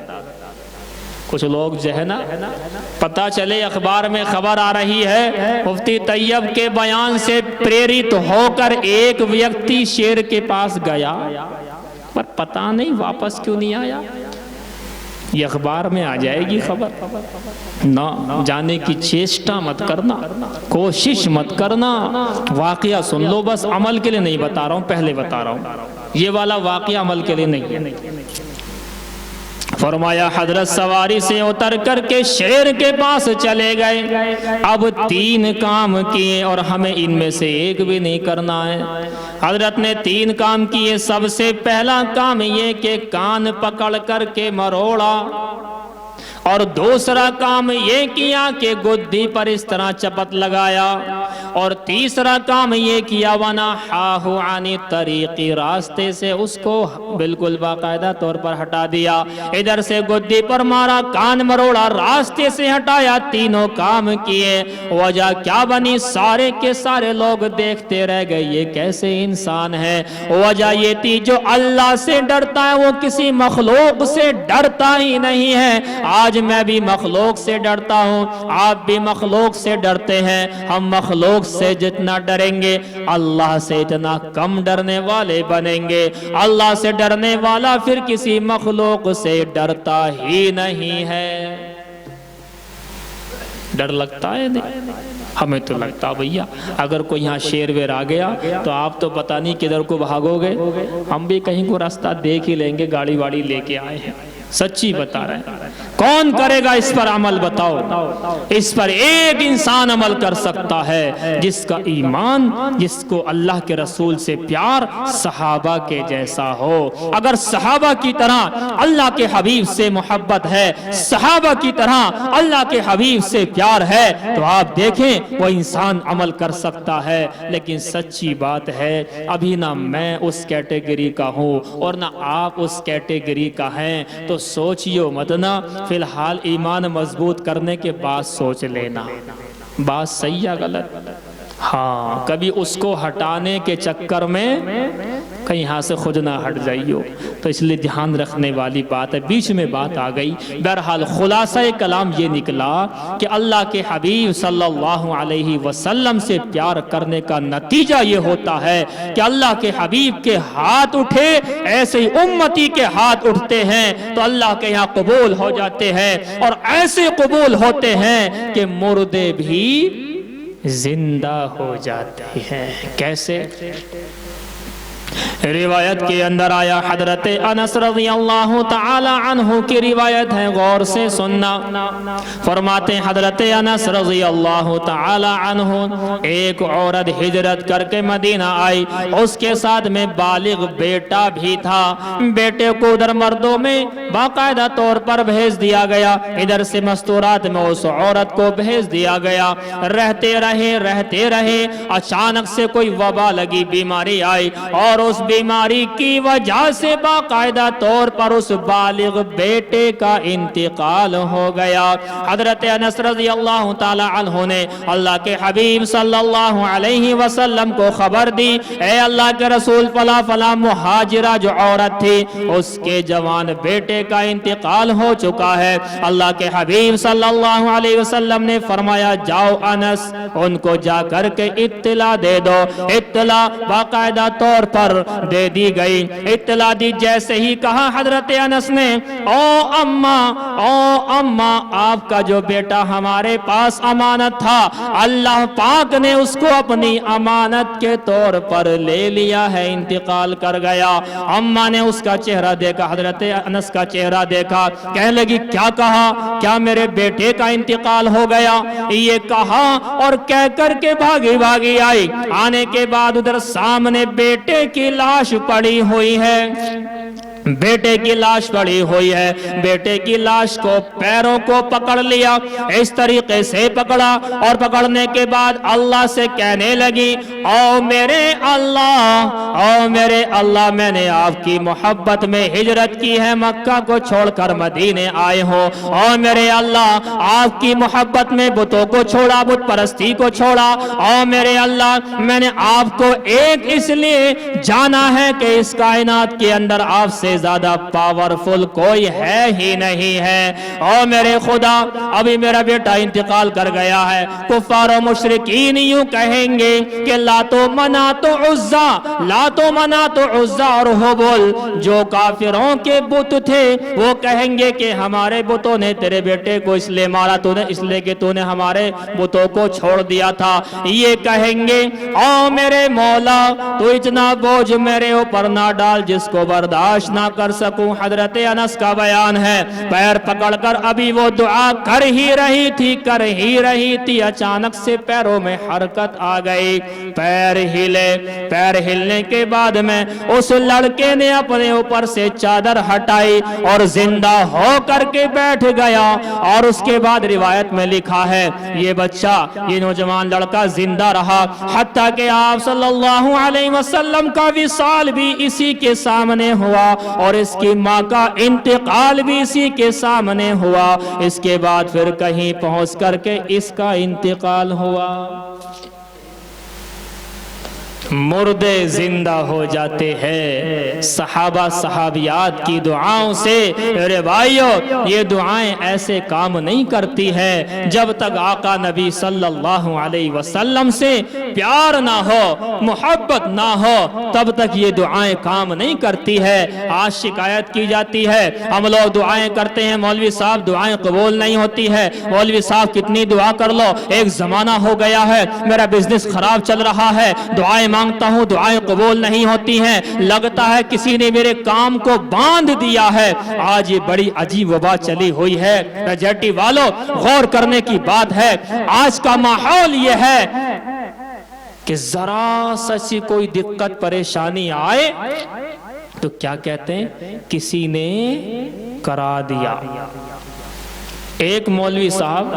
کچھ لوگ جو ہے نا پتہ چلے اخبار میں خبر آ رہی ہے مفتی طیب کے بیان سے پریرت ہو کر ایک ویکتی شیر کے پاس گیا، پر پتہ نہیں واپس کیوں نہیں آیا، یہ اخبار میں آ جائے گی خبر۔ نہ جانے کی چیشٹا مت کرنا، کوشش مت کرنا، واقعہ سن لو بس، عمل کے لیے نہیں بتا رہا ہوں، پہلے بتا رہا ہوں، یہ والا واقعہ عمل کے لیے نہیں ہے۔ فرمایا حضرت سواری سے اتر کر کے شیر کے پاس چلے گئے. اب 3 کام کیے اور ہمیں ان میں سے ایک بھی نہیں کرنا ہے. حضرت نے 3 کام کیے. سب سے پہلا کام یہ کہ کان پکڑ کر کے مروڑا، اور دوسرا کام یہ کیا کہ گدھی پر اس طرح چپت لگایا، اور تیسرا کام یہ کیا وَنَحَاهُ عَنِ الطَّرِيقِ، راستے سے اس کو بالکل باقاعدہ طور پر ہٹا دیا. ادھر سے گدھی پر مارا، کان مروڑا، راستے سے ہٹایا. تینوں کام کیے. وجہ کیا بنی؟ سارے کے سارے لوگ دیکھتے رہ گئے یہ کیسے انسان ہے. وجہ یہ تھی جو اللہ سے ڈرتا ہے وہ کسی مخلوق سے ڈرتا ہی نہیں ہے. آج میں بھی مخلوق سے ڈرتا ہوں، آپ بھی مخلوق سے ڈرتے ہیں. ہم مخلوق سے جتنا ڈریں گے اللہ سے اتنا کم ڈرنے والے بنیں گے. اللہ سے ڈرنے والا پھر کسی مخلوق سے ڈرتا ہی نہیں ہے. ڈر لگتا ہے نہیں؟ ہمیں تو لگتا بھیا اگر کوئی یہاں شیر ویر آ گیا تو آپ تو پتہ نہیں کدھر کو بھاگو گے. ہم بھی کہیں کو راستہ دیکھ ہی لیں گے، گاڑی واڑی لے کے آئے ہیں. سچی بتا رہے ہیں. کون کرے گا اس پر عمل؟ بتاؤ. اس پر ایک انسان عمل کر سکتا ہے جس کا ایمان، جس کو اللہ کے رسول سے پیار صحابہ کے جیسا ہو. اگر صحابہ کی طرح اللہ کے حبیب سے محبت ہے، صحابہ کی طرح اللہ کے حبیب سے پیار ہے تو آپ دیکھیں وہ انسان عمل کر سکتا ہے. لیکن سچی بات ہے ابھی نہ میں اس کیٹیگری کا ہوں اور نہ آپ اس کیٹیگری کا ہیں. تو سوچیو مت نا، فی الحال ایمان مضبوط کرنے کے بعد سوچ لینا بات صحیح یا غلط. ہاں کبھی اس کو ہٹانے کے چکر میں کہیں یہاں سے خود نہ ہٹ جائیو. تو اس لیے دھیان رکھنے والی بات ہے. بیچ میں بات آ گئی. بہرحال خلاصہ کلام یہ نکلا کہ اللہ کے حبیب صلی اللہ علیہ وسلم سے پیار کرنے کا نتیجہ یہ ہوتا ہے کہ اللہ کے حبیب کے ہاتھ اٹھے ایسے ہی امتی کے ہاتھ اٹھتے ہیں تو اللہ کے یہاں قبول ہو جاتے ہیں، اور ایسے قبول ہوتے ہیں کہ مردے بھی زندہ ہو جاتے ہیں. کیسے؟ روایت کے اندر آیا، حضرت انس رضی اللہ تعالی عنہ کی روایت ہے، غور سے سننا. فرماتے ہیں حضرت انس رضی اللہ تعالی عنہ ایک عورت ہجرت کر کے مدینہ آئی، اس کے ساتھ میں بالغ بیٹا بھی تھا. بیٹے کو ادھر مردوں میں باقاعدہ طور پر بھیج دیا گیا، ادھر سے مستورات میں اس عورت کو بھیج دیا گیا. رہتے رہے اچانک سے کوئی وبا لگی، بیماری آئی، اور اس بیماری کی وجہ سے باقاعدہ طور پر اس بالغ بیٹے کا انتقال ہو گیا. حضرت انس رضی اللہ تعالی عنہ نے اللہ کے حبیب صلی اللہ علیہ وسلم کو خبر دی، اے اللہ کے رسول فلاں فلاں مہاجرہ جو عورت تھی اس کے جوان بیٹے کا انتقال ہو چکا ہے. اللہ کے حبیب صلی اللہ علیہ وسلم نے فرمایا جاؤ انس ان کو جا کر کے اطلاع دے دو. اطلاع باقاعدہ طور پر دے دی گئی. اطلاع دی جیسے ہی کہا حضرت انس نے، او اماں آپ کا جو بیٹا ہمارے پاس امانت تھا اللہ پاک نے اس کو اپنی امانت کے طور پر لے لیا ہے، انتقال کر گیا. اماں نے اس کا چہرہ دیکھا، حضرت انس کا چہرہ دیکھا، کہنے لگی کیا کہا؟ کیا میرے بیٹے کا انتقال ہو گیا؟ یہ کہا اور کہہ کر کے بھاگی آئی. آنے کے بعد ادھر سامنے بیٹے کی لاش پڑی ہوئی ہے، بیٹے کی لاش پڑی ہوئی ہے. بیٹے کی لاش کو پیروں کو پکڑ لیا، اس طریقے سے پکڑا، اور پکڑنے کے بعد اللہ سے کہنے لگی او میرے اللہ میں نے آپ کی محبت میں ہجرت کی ہے، مکہ کو چھوڑ کر مدینے آئے ہو. او میرے اللہ آپ کی محبت میں بتوں کو چھوڑا، بت پرستی کو چھوڑا. او میرے اللہ میں نے آپ کو ایک اس لیے جانا ہے کہ اس کائنات کے اندر آپ سے زیادہ پاورفل کوئی ہے ہی نہیں ہے. او میرے خدا ابھی میرا بیٹا انتقال کر گیا ہے. کفار و مشرکین یوں کہیں گے کہ لات و منات و عزا اور حبل جو کافروں کے بت تھے وہ کہیں گے کہ ہمارے بتوں نے تیرے بیٹے کو اس لیے مارا تو نے اس لیے کہ تو نے ہمارے بتوں کو چھوڑ دیا تھا. یہ کہیں گے او میرے مولا تو اتنا بوجھ میرے اوپر نہ ڈال جس کو برداشت نہ کر سکوں۔ حضرت انس کا بیان ہے پیر پکڑ کر ابھی وہ دعا کر ہی رہی تھی اچانک سے پیروں میں حرکت آ گئی، پیر ہلے، پیر ہلنے کے بعد میں اس لڑکے نے اپنے اوپر سے چادر ہٹائی اور زندہ ہو کر کے بیٹھ گیا، اور اس کے بعد روایت میں لکھا ہے یہ بچہ، یہ نوجوان لڑکا زندہ رہا حتیٰ کہ آپ صلی اللہ علیہ وسلم کا وصال بھی اسی کے سامنے ہوا اور اس کی ماں کا انتقال بھی اسی کے سامنے ہوا، اس کے بعد پھر کہیں پہنچ کر کے اس کا انتقال ہوا۔ مردے زندہ ہو جاتے ہیں صحابہ صحابیات کی دعاؤں سے۔ میرے بھائیو، یہ دعائیں ایسے کام نہیں کرتی ہے جب تک آقا نبی صلی اللہ علیہ وسلم سے پیار نہ ہو، محبت نہ ہو، تب تک یہ دعائیں کام نہیں کرتی ہے۔ آج شکایت کی جاتی ہے، ہم لوگ دعائیں کرتے ہیں، مولوی صاحب دعائیں قبول نہیں ہوتی ہے، مولوی صاحب کتنی دعا کر لو، ایک زمانہ ہو گیا ہے، میرا بزنس خراب چل رہا ہے، دعائیں مانگتا ہوں دعائیں قبول نہیں ہوتی ہیں، لگتا ہے کسی نے میرے کام کو باندھ دیا ہے۔ آج یہ بڑی عجیب وبا چلی ہوئی ہے۔ رجیٹی والو، غور کرنے کی بات ہے، آج کا ماحول یہ ہے کہ ذرا سی کوئی دقت پریشانی آئے تو کیا کہتے ہیں، کسی نے کرا دیا۔ ایک مولوی صاحب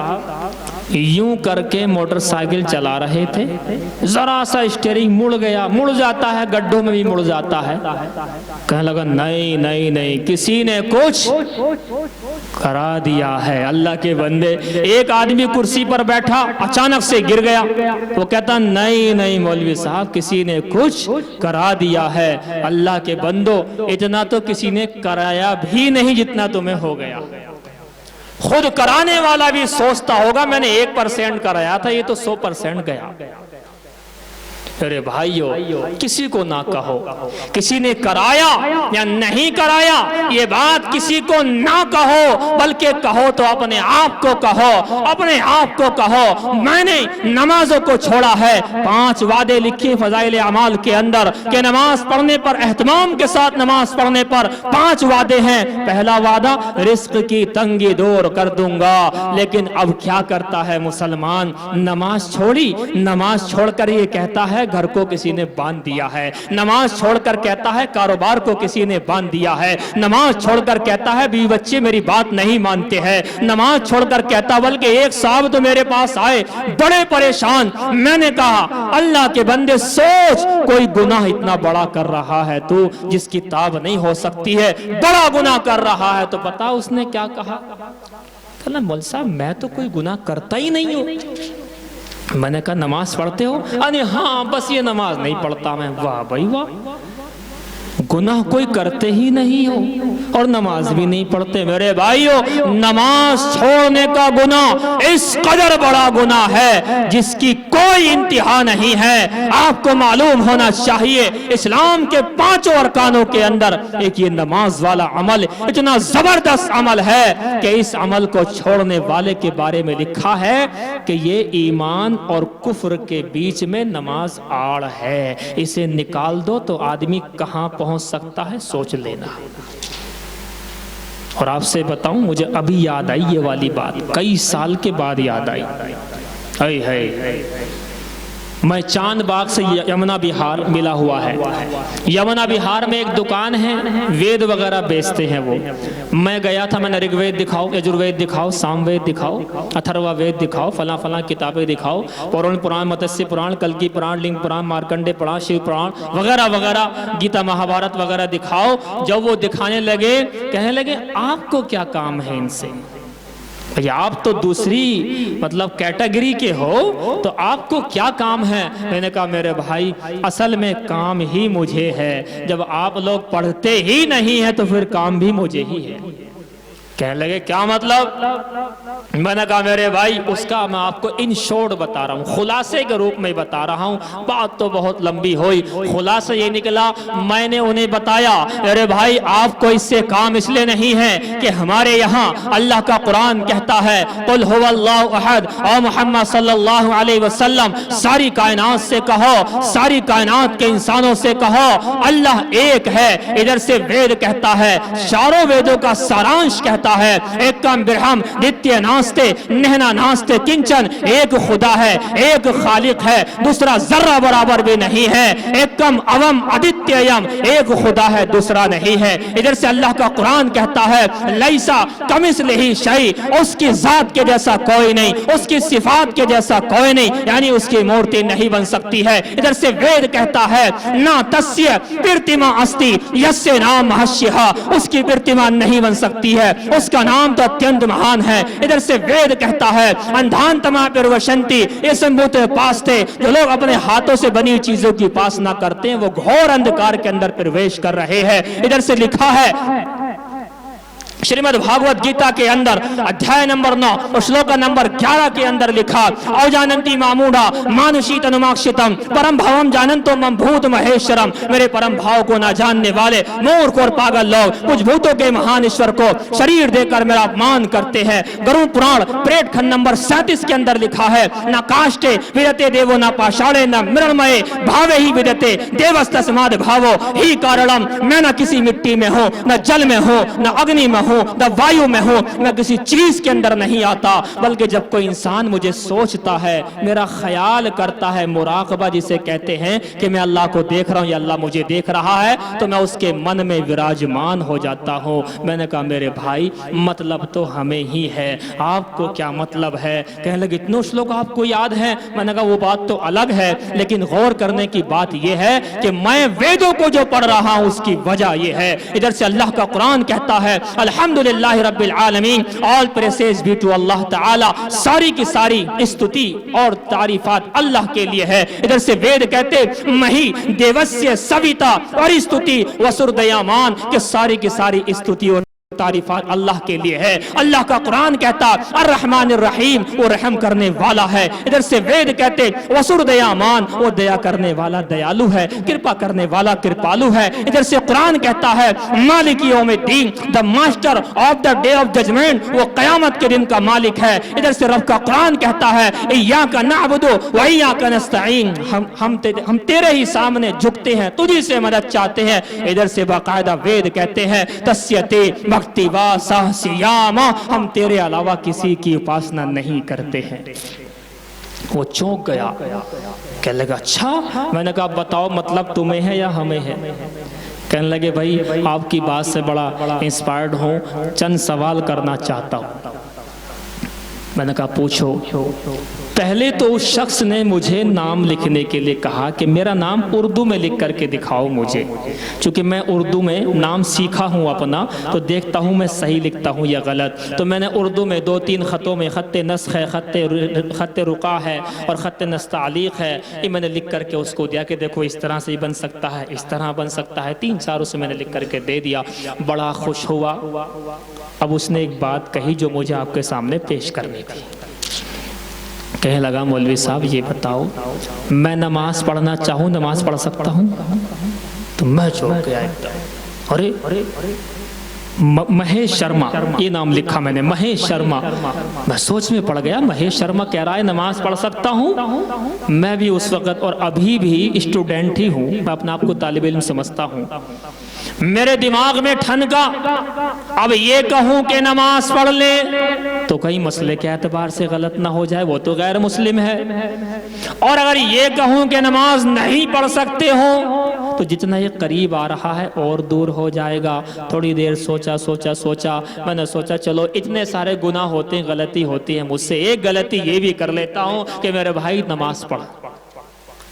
یوں کر کے موٹر سائیکل چلا رہے تھے، ذرا سا اسٹیئرنگ مڑ گیا، مڑ جاتا ہے، گڈھوں میں بھی مڑ جاتا ہے، کہنے لگا نہیں کسی نے کچھ کرا دیا ہے۔ اللہ کے بندے، ایک آدمی کرسی پر بیٹھا اچانک سے گر گیا، وہ کہتا نہیں مولوی صاحب کسی نے کچھ کرا دیا ہے۔ اللہ کے بندو، اتنا تو کسی نے کرایا بھی نہیں جتنا تمہیں ہو گیا۔ خود کرانے والا بھی سوچتا ہوگا میں نے 1% کرایا تھا، یہ تو 100% گیا۔ ارے بھائیو، کسی کو نہ کہو کسی نے کرایا یا نہیں کرایا، یہ بات کسی کو نہ کہو، بلکہ کہو تو اپنے آپ کو کہو، میں نے نمازوں کو چھوڑا ہے۔ 5 وعدے لکھے فضائل اعمال کے اندر کہ نماز پڑھنے پر، اہتمام کے ساتھ نماز پڑھنے پر 5 وعدے ہیں۔ پہلا وعدہ رزق کی تنگی دور کر دوں گا، لیکن اب کیا کرتا ہے مسلمان، نماز چھوڑی، نماز چھوڑ کر یہ کہتا ہے گھر کو کسی نے باندھ دیا ہے، نماز چھوڑ کر کہتا ہے کاروبار کو کسی نے باندھ دیا ہے، نماز چھوڑ کر کہتا ہے بیوی بچے میری بات نہیں مانتے ہیں، نماز چھوڑ کر کہتا بلکہ ایک صاحب تو میرے پاس آئے بڑے پریشان، میں نے کہا اللہ کے بندے سوچ، کوئی گناہ اتنا بڑا کر رہا ہے تو جس کی تاب نہیں ہو سکتی ہے، بڑا گناہ کر رہا ہے، تو پتا اس نے کیا کہا؟ کہا مول صاحب میں تو کوئی گناہ کرتا ہی نہیں ہوں۔ میں نے کہا نماز پڑھتے ہو؟ ہاں بس یہ نماز نہیں پڑھتا میں۔ واہ بھائی واہ، گناہ کوئی کرتے ہی نہیں ہو اور نماز بھی نہیں پڑھتے۔ میرے بھائیو، نماز چھوڑنے کا گناہ اس قدر بڑا گناہ ہے جس کی کوئی انتہا نہیں ہے۔ آپ کو معلوم ہونا چاہیے اسلام کے 5 ارکانوں کے اندر ایک یہ نماز والا عمل اتنا زبردست عمل ہے کہ اس عمل کو چھوڑنے والے کے بارے میں لکھا ہے کہ یہ ایمان اور کفر کے بیچ میں نماز آڑ ہے، اسے نکال دو تو آدمی کہاں پہنچ سکتا ہے، سوچ لینا۔ اور آپ سے بتاؤں، مجھے ابھی یاد آئی یہ والی بات، کئی سال کے بعد یاد آئی۔ میں چاند باغ سے یمنا بہار ملا ہوا ہے۔ یمنا بہار میں ایک دکان ہے، وید وغیرہ بیچتے ہیں وہ۔ میں گیا تھا، میں نے رگ وید دکھاؤ، یجروید دکھاؤ، سام وید دکھاؤ، اتھروا وید دکھاؤ، فلاں فلاں کتابیں دکھاؤ، پورن پران، متسیہ پران، کلکی پران، لنگ پران، مارکنڈے پران، شیو پران وغیرہ وغیرہ، گیتا مہابھارت وغیرہ دکھاؤ۔ جب وہ دکھانے لگے، کہنے لگے آپ کو کیا کام ہے ان سے؟ آپ تو دوسری کیٹیگری کے ہو تو آپ کو کیا کام ہے؟ میں نے کہا میرے بھائی اصل میں کام ہی مجھے ہے، جب آپ لوگ پڑھتے ہی نہیں ہیں تو پھر کام بھی مجھے ہی ہے۔ کہنے لگے کیا مطلب؟ میں نے کہا میرے بھائی اس کا میں آپ کو ان شارٹ بتا رہا ہوں، خلاصے کے روپ میں بتا رہا ہوں، بات تو بہت لمبی ہوئی، خلاصہ یہ نکلا میں نے انہیں بتایا میرے بھائی آپ کو اس سے کام اس لیے نہیں ہے کہ ہمارے یہاں اللہ کا قرآن کہتا ہے قل هو اللہ احد، اور محمد صلی اللہ علیہ وسلم ساری کائنات سے کہو، ساری کائنات کے انسانوں سے کہو اللہ ایک ہے۔ ادھر سے وید کہتا ہے، چاروں ویدوں کا سارانش کہتا ہے ایکم برہم نتیہ ناستے نہنا ناستے کنچن، ایک خدا ہے، ایک خالق ہے، دوسرا ذرہ برابر بھی نہیں ہے، ایکم اوم ادتیم، ایک خدا ہے دوسرا نہیں ہے۔ ادھر سے اللہ کا قرآن کہتا ہے لیسا کمثلہ شیء، اس کی ذات کے جیسا کوئی نہیں، اس کی صفات کے جیسا کوئی نہیں، یعنی اس کی مورتی نہیں بن سکتی ہے۔ ادھر سے وید کہتا ہے نا تسیہ پرتما استی یسے نام مہشیہ، اس کی پرتما نہیں بن سکتی ہے، اس کا نام تو اتینت مہان ہے۔ ادھر سے وید کہتا ہے اندھانتما پروشنتی، اس بت پاستے جو لوگ اپنے ہاتھوں سے بنی چیزوں کی پاسنا کرتے ہیں وہ گھور اندھکار کے اندر پرویش کر رہے ہیں۔ ادھر سے لکھا ہے شریمد بھاگوت گیتا کے اندر ادھیائے نمبر 9 اور شلوکا نمبر 11 کے اندر لکھا او جاننتی ماموڑا مانوشیت انماکشتم پرم بھاوم جاننتو مم بھوت مہیشرم، میرے پرم بھاؤ کو نہ جاننے والے مورخ اور پاگل لوگ کچھ بھوتوں کے مہان ایشور کو شریر دے کر میرا اپمان کرتے ہیں۔ گرو پران پریٹ کھنڈ نمبر 37 کے اندر لکھا ہے نہ کاشتے ودتے دیو نہ پاشاڑے نہ مرنمئے بھاوے ہی ودتے دیوستسماد بھاوو ہی کارڑم، میں نہ کسی مٹی میں ہوں، نہ جل میں ہوں، نہ اگنی میں ہوں، نہ وایو میں ہوں، میں کسی چیز کے اندر نہیں آتا، بلکہ جب کوئی انسان مجھے سوچتا ہے، میرا خیال کرتا ہے، مراقبہ جسے کہتے ہیں کہ میں اللہ کو دیکھ رہا ہوں یا اللہ مجھے دیکھ رہا ہے، تو میں اس کے من میں وراجمان ہو جاتا ہوں۔ میں نے کہا میرے بھائی مطلب تو ہمیں ہی ہے، آپ کو کیا مطلب ہے؟ کہنے لگے اتنوں شلوک آپ کو یاد ہے؟ میں نے کہا وہ بات تو الگ ہے، لیکن غور کرنے کی بات یہ ہے کہ میں ویدوں کو جو پڑھ رہا ہوں اس کی وجہ یہ ہے۔ ادھر سے اللہ کا قرآن کہتا ہے الحمدللہ رب العالمین، all praises be to اللہ تعالی، ساری کی ساری استتی اور تعریفات اللہ کے لیے ہے۔ ادھر سے وید کہتے مہی دیوسیہ سویتا اور استتی وسردیامان، کہ ساری کی ساری استتی اور تعریفات اللہ کے لیے ہے۔ اللہ کا قرآن کہتا الرحمن الرحیم، وہ رحم کرنے والا ہے۔ ادھر سے وید کہتے وسردیامان، وہ دیا کرنے والا دیالو ہے، کرپا کرنے والا کرپالو ہے۔ ادھر سے قرآن کہتا ہے مالک یوم الدین، the master of the day of judgment, وہ قیامت کے دن کا مالک ہے۔ ادھر سے رب کا قرآن کہتا ہے ایاک نعبد و ایاک نستعین، ہم تیرے ہی سامنے جھکتے ہیں، تجھی سے مدد چاہتے ہیں۔ ادھر سے باقاعدہ وید کہتے ہیں تسیتے بھکتی واسا سیاما، ہم تیرے علاوہ کسی کی اپاسنا نہیں کرتے ہیں۔ وہ چونک گیا، کہنے لگا اچھا؟ میں نے کہا بتاؤ مطلب تمہیں ہے یا ہمیں ہے؟ کہنے لگے بھائی آپ کی بات سے بڑا انسپائرڈ ہوں، چند سوال کرنا چاہتا ہوں۔ میں نے کہا پوچھو۔ پہلے تو اس شخص نے مجھے نام لکھنے کے لیے کہا کہ میرا نام اردو میں لکھ کر کے دکھاؤ مجھے، چونکہ میں اردو میں نام سیکھا ہوں اپنا، تو دیکھتا ہوں میں صحیح لکھتا ہوں یا غلط۔ تو میں نے اردو میں 2-3 خطوں میں خط نسخ ہے، خط رقع ہے اور خط نستعلیق ہے، یہ میں نے لکھ کر کے اس کو دیا کہ دیکھو اس طرح سے ہی بن سکتا ہے، اس طرح بن سکتا ہے، 3-4 اسے میں نے لکھ کر کے دے دیا۔ بڑا خوش ہوا۔ اب اس نے ایک بات کہی جو مجھے آپ کے سامنے پیش کرنی تھی۔ کہنے لگا مولوی صاحب یہ بتاؤ میں نماز پڑھنا چاہوں نماز پڑھ سکتا ہوں؟ تو میں چونک گیا ایک دم، ارے مہیش شرما، یہ نام لکھا میں نے، مہیش شرما۔ میں سوچ میں پڑ گیا مہیش شرما کہہ رہا ہے نماز پڑھ سکتا ہوں؟ میں بھی اس وقت اور ابھی بھی اسٹوڈنٹ ہی ہوں، میں اپنا آپ کو طالب علم سمجھتا ہوں۔ میرے دماغ میں ٹھنکا اب یہ کہوں کہ نماز پڑھ لے تو کہیں مسئلے کے اعتبار سے غلط نہ ہو جائے، وہ تو غیر مسلم ہے، اور اگر یہ کہوں کہ نماز نہیں پڑھ سکتے ہو تو جتنا یہ قریب آ رہا ہے اور دور ہو جائے گا۔ تھوڑی دیر سوچا، میں نے سوچا چلو اتنے سارے گناہ ہوتے ہیں، غلطی ہوتی ہے، مجھ سے ایک غلطی یہ بھی کر لیتا ہوں کہ میرے بھائی نماز پڑھ۔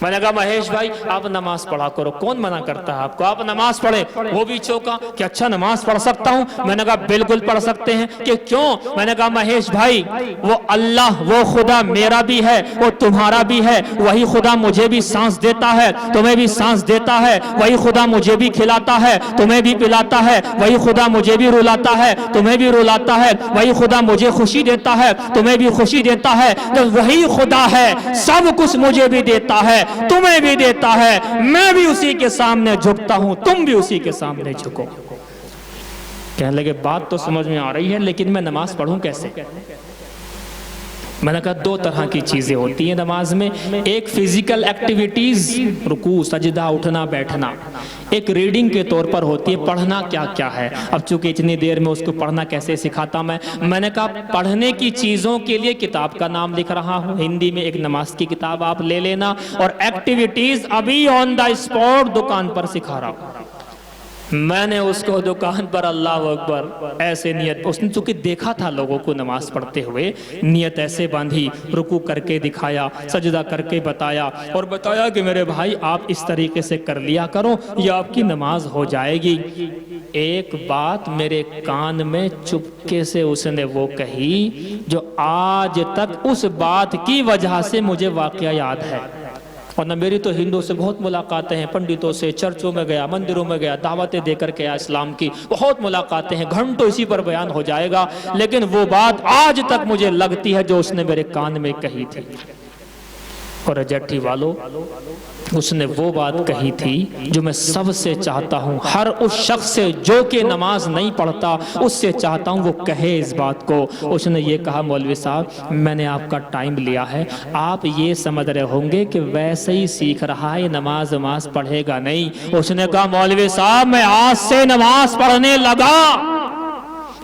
میں نے کہا مہیش بھائی آپ نماز پڑھا کرو. کون منع کرتا ہے آپ کو, آپ نماز پڑھے. وہ بھی چوکا کہ اچھا نماز پڑھ سکتا ہوں. میں نے کہا بالکل پڑھ سکتے ہیں. کہ کیوں؟ میں نے کہا مہیش بھائی وہ اللہ, وہ خدا میرا بھی ہے, وہ تمہارا بھی ہے. وہی خدا مجھے بھی سانس دیتا ہے, تمہیں بھی سانس دیتا ہے. وہی خدا مجھے بھی کھلاتا ہے, تمہیں بھی پلاتا ہے. وہی خدا مجھے بھی رلاتا ہے, تمہیں بھی رلاتا ہے. وہی خدا مجھے خوشی دیتا ہے, تمہیں بھی خوشی دیتا ہے. تو وہی خدا ہے, سب کچھ مجھے بھی دیتا ہے, تمہیں بھی دیتا ہے. میں بھی اسی کے سامنے جھکتا ہوں, تم بھی اسی کے سامنے جھکو. کہنے لگے بات تو سمجھ میں آ رہی ہے, لیکن میں نماز پڑھوں کیسے؟ میں نے کہا دو طرح کی چیزیں ہوتی ہیں نماز میں. ایک فزیکل ایکٹیویٹیز, رکوع سجدہ اٹھنا بیٹھنا, ایک ریڈنگ کے طور پر ہوتی ہے. پڑھنا کیا کیا ہے؟ اب چونکہ اتنی دیر میں اس کو پڑھنا کیسے سکھاتا میں نے کہا پڑھنے کی چیزوں کے لیے کتاب کا نام لکھ رہا ہوں. ہندی میں ایک نماز کی کتاب آپ لے لینا, اور ایکٹیویٹیز ابھی آن دا اسپاٹ دکان پر سکھا رہا ہوں. میں نے اس کو دکان پر اللہ اکبر ایسے نیت, اس نے چونکہ دیکھا تھا لوگوں کو نماز پڑھتے ہوئے, نیت ایسے باندھی, رکوع کر کے دکھایا, سجدہ کر کے بتایا, اور بتایا کہ میرے بھائی آپ اس طریقے سے کر لیا کرو, یہ آپ کی نماز ہو جائے گی. ایک بات میرے کان میں چپکے سے اس نے وہ کہی جو آج تک اس بات کی وجہ سے مجھے واقعہ یاد ہے. ورنہ میری تو ہندو سے بہت ملاقاتیں ہیں, پنڈتوں سے, چرچوں میں گیا, مندروں میں گیا, دعوتیں دے کر کے اسلام کی بہت ملاقاتیں ہیں, گھنٹوں اسی پر بیان ہو جائے گا. لیکن وہ بات آج تک مجھے لگتی ہے جو اس نے میرے کان میں کہی تھی. اور اجٹھی والو, اس نے وہ بات کہی تھی جو میں سب سے چاہتا ہوں, ہر اس شخص سے جو کہ نماز نہیں پڑھتا اس سے چاہتا ہوں وہ کہے اس بات کو. اس نے یہ کہا مولوی صاحب میں نے آپ کا ٹائم لیا ہے, آپ یہ سمجھ رہے ہوں گے کہ ویسے ہی سیکھ رہا ہے, نماز پڑھے گا نہیں. اس نے کہا مولوی صاحب میں آج سے نماز پڑھنے لگا,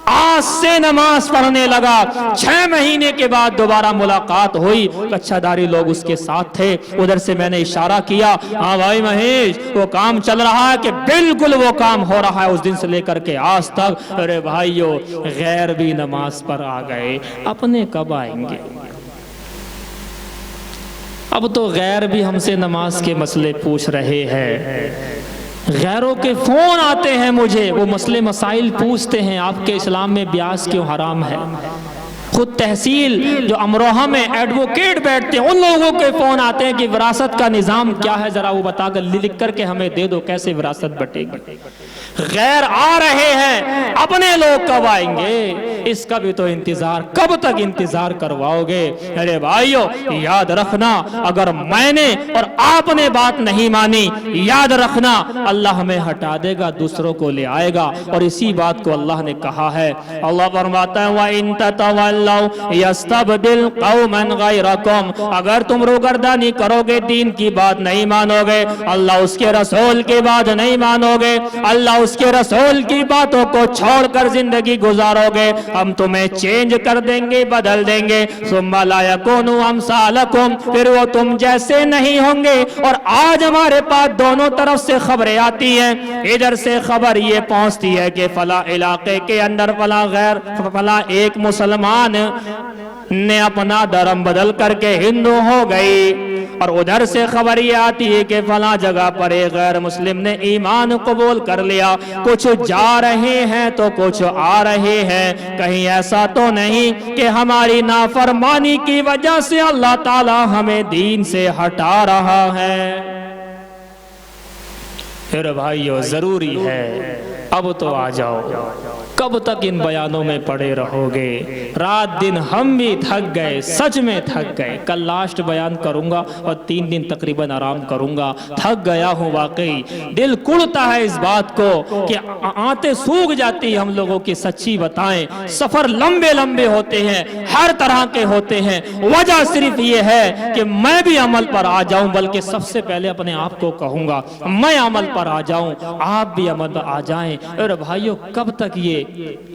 آج سے نماز پڑھنے لگا. 6 مہینے کے بعد دوبارہ ملاقات ہوئی, کچھا داری لوگ اس کے ساتھ تھے. ادھر سے میں نے اشارہ کیا, ہاں بھائی مہیش وہ کام چل رہا ہے, کہ بالکل وہ کام ہو رہا ہے. اس دن سے لے کر کے آج تک ارے بھائیو غیر بھی نماز پر آ گئے, اپنے کب آئیں گے؟ اب تو غیر بھی ہم سے نماز کے مسئلے پوچھ رہے ہیں. غیروں کے فون آتے ہیں مجھے, وہ مسئلے مسائل پوچھتے ہیں, آپ کے اسلام میں بیاس کیوں حرام ہے. خود تحصیل جو امروہہ میں ایڈوکیٹ بیٹھتے ہیں ان لوگوں کے فون آتے ہیں کہ وراثت کا نظام کیا ہے, ذرا وہ بتا کر لکھ کر کے ہمیں دے دو, کیسے وراثت بٹے گی. غیر آ رہے ہیں, اپنے لوگ کب آئیں گے؟ اس کا بھی تو انتظار, کب تک انتظار کرواؤ گے؟ ارے بھائیو یاد رکھنا, اگر میں نے اور آپ نے بات نہیں مانی, یاد رکھنا اللہ ہمیں ہٹا دے گا, دوسروں کو لے آئے گا. اور اسی بات کو اللہ نے کہا ہے, اللہ فرماتا ہے وَإِن تَتَوَلَّوْا يَسْتَبْدِلْ قَوْمًا غَيْرَكُمْ, اگر تم روگردانی کرو گے, دین کی بات نہیں مانو گے, اللہ اس کے رسول کی بات نہیں مانو گے, اللہ اس کے رسول کی باتوں کو چھوڑ کر زندگی گزارو گے, ہم تمہیں چینج کر دیں گے, بدل دیں گے. ثُمَّ لَا يَكُونُوا أَمْثَالَكُمْ, پھر وہ تم جیسے نہیں ہوں گے. اور آج ہمارے پاس دونوں طرف سے خبریں آتی ہیں, ادھر سے خبر یہ پہنچتی ہے کہ فلاں علاقے کے اندر فلاں ایک مسلمان نے اپنا دھرم بدل کر کے ہندو ہو گئی, اور ادھر سے خبر یہ آتی ہے کہ فلاں جگہ پر ایک غیر مسلم نے ایمان قبول کر لیا. کچھ جا رہے ہیں تو کچھ آ رہے ہیں, کہیں ایسا تو نہیں کہ ہماری نافرمانی کی وجہ سے اللہ تعالی ہمیں دین سے ہٹا رہا ہے. پھر بھائیو ضروری ہے اب تو آ جاؤ, کب تک ان بیانوں میں پڑے رہو گے؟ رات دن ہم بھی تھک گئے, سچ میں تھک گئے. کل لاسٹ بیان کروں گا اور 3 دن تقریباً آرام کروں گا. تھک گیا ہوں واقعی, دل کڑتا ہے اس بات کو کہ آنتیں سوکھ جاتی ہیں ہم لوگوں کی. سچی بتائیں سفر لمبے لمبے ہوتے ہیں, ہر طرح کے ہوتے ہیں. وجہ صرف یہ ہے کہ میں بھی عمل پر آ جاؤں, بلکہ سب سے پہلے اپنے آپ کو کہوں گا میں عمل پر آ جاؤں, آپ بھی عمل پر آ جائیں. اور بھائیو کب تک یہ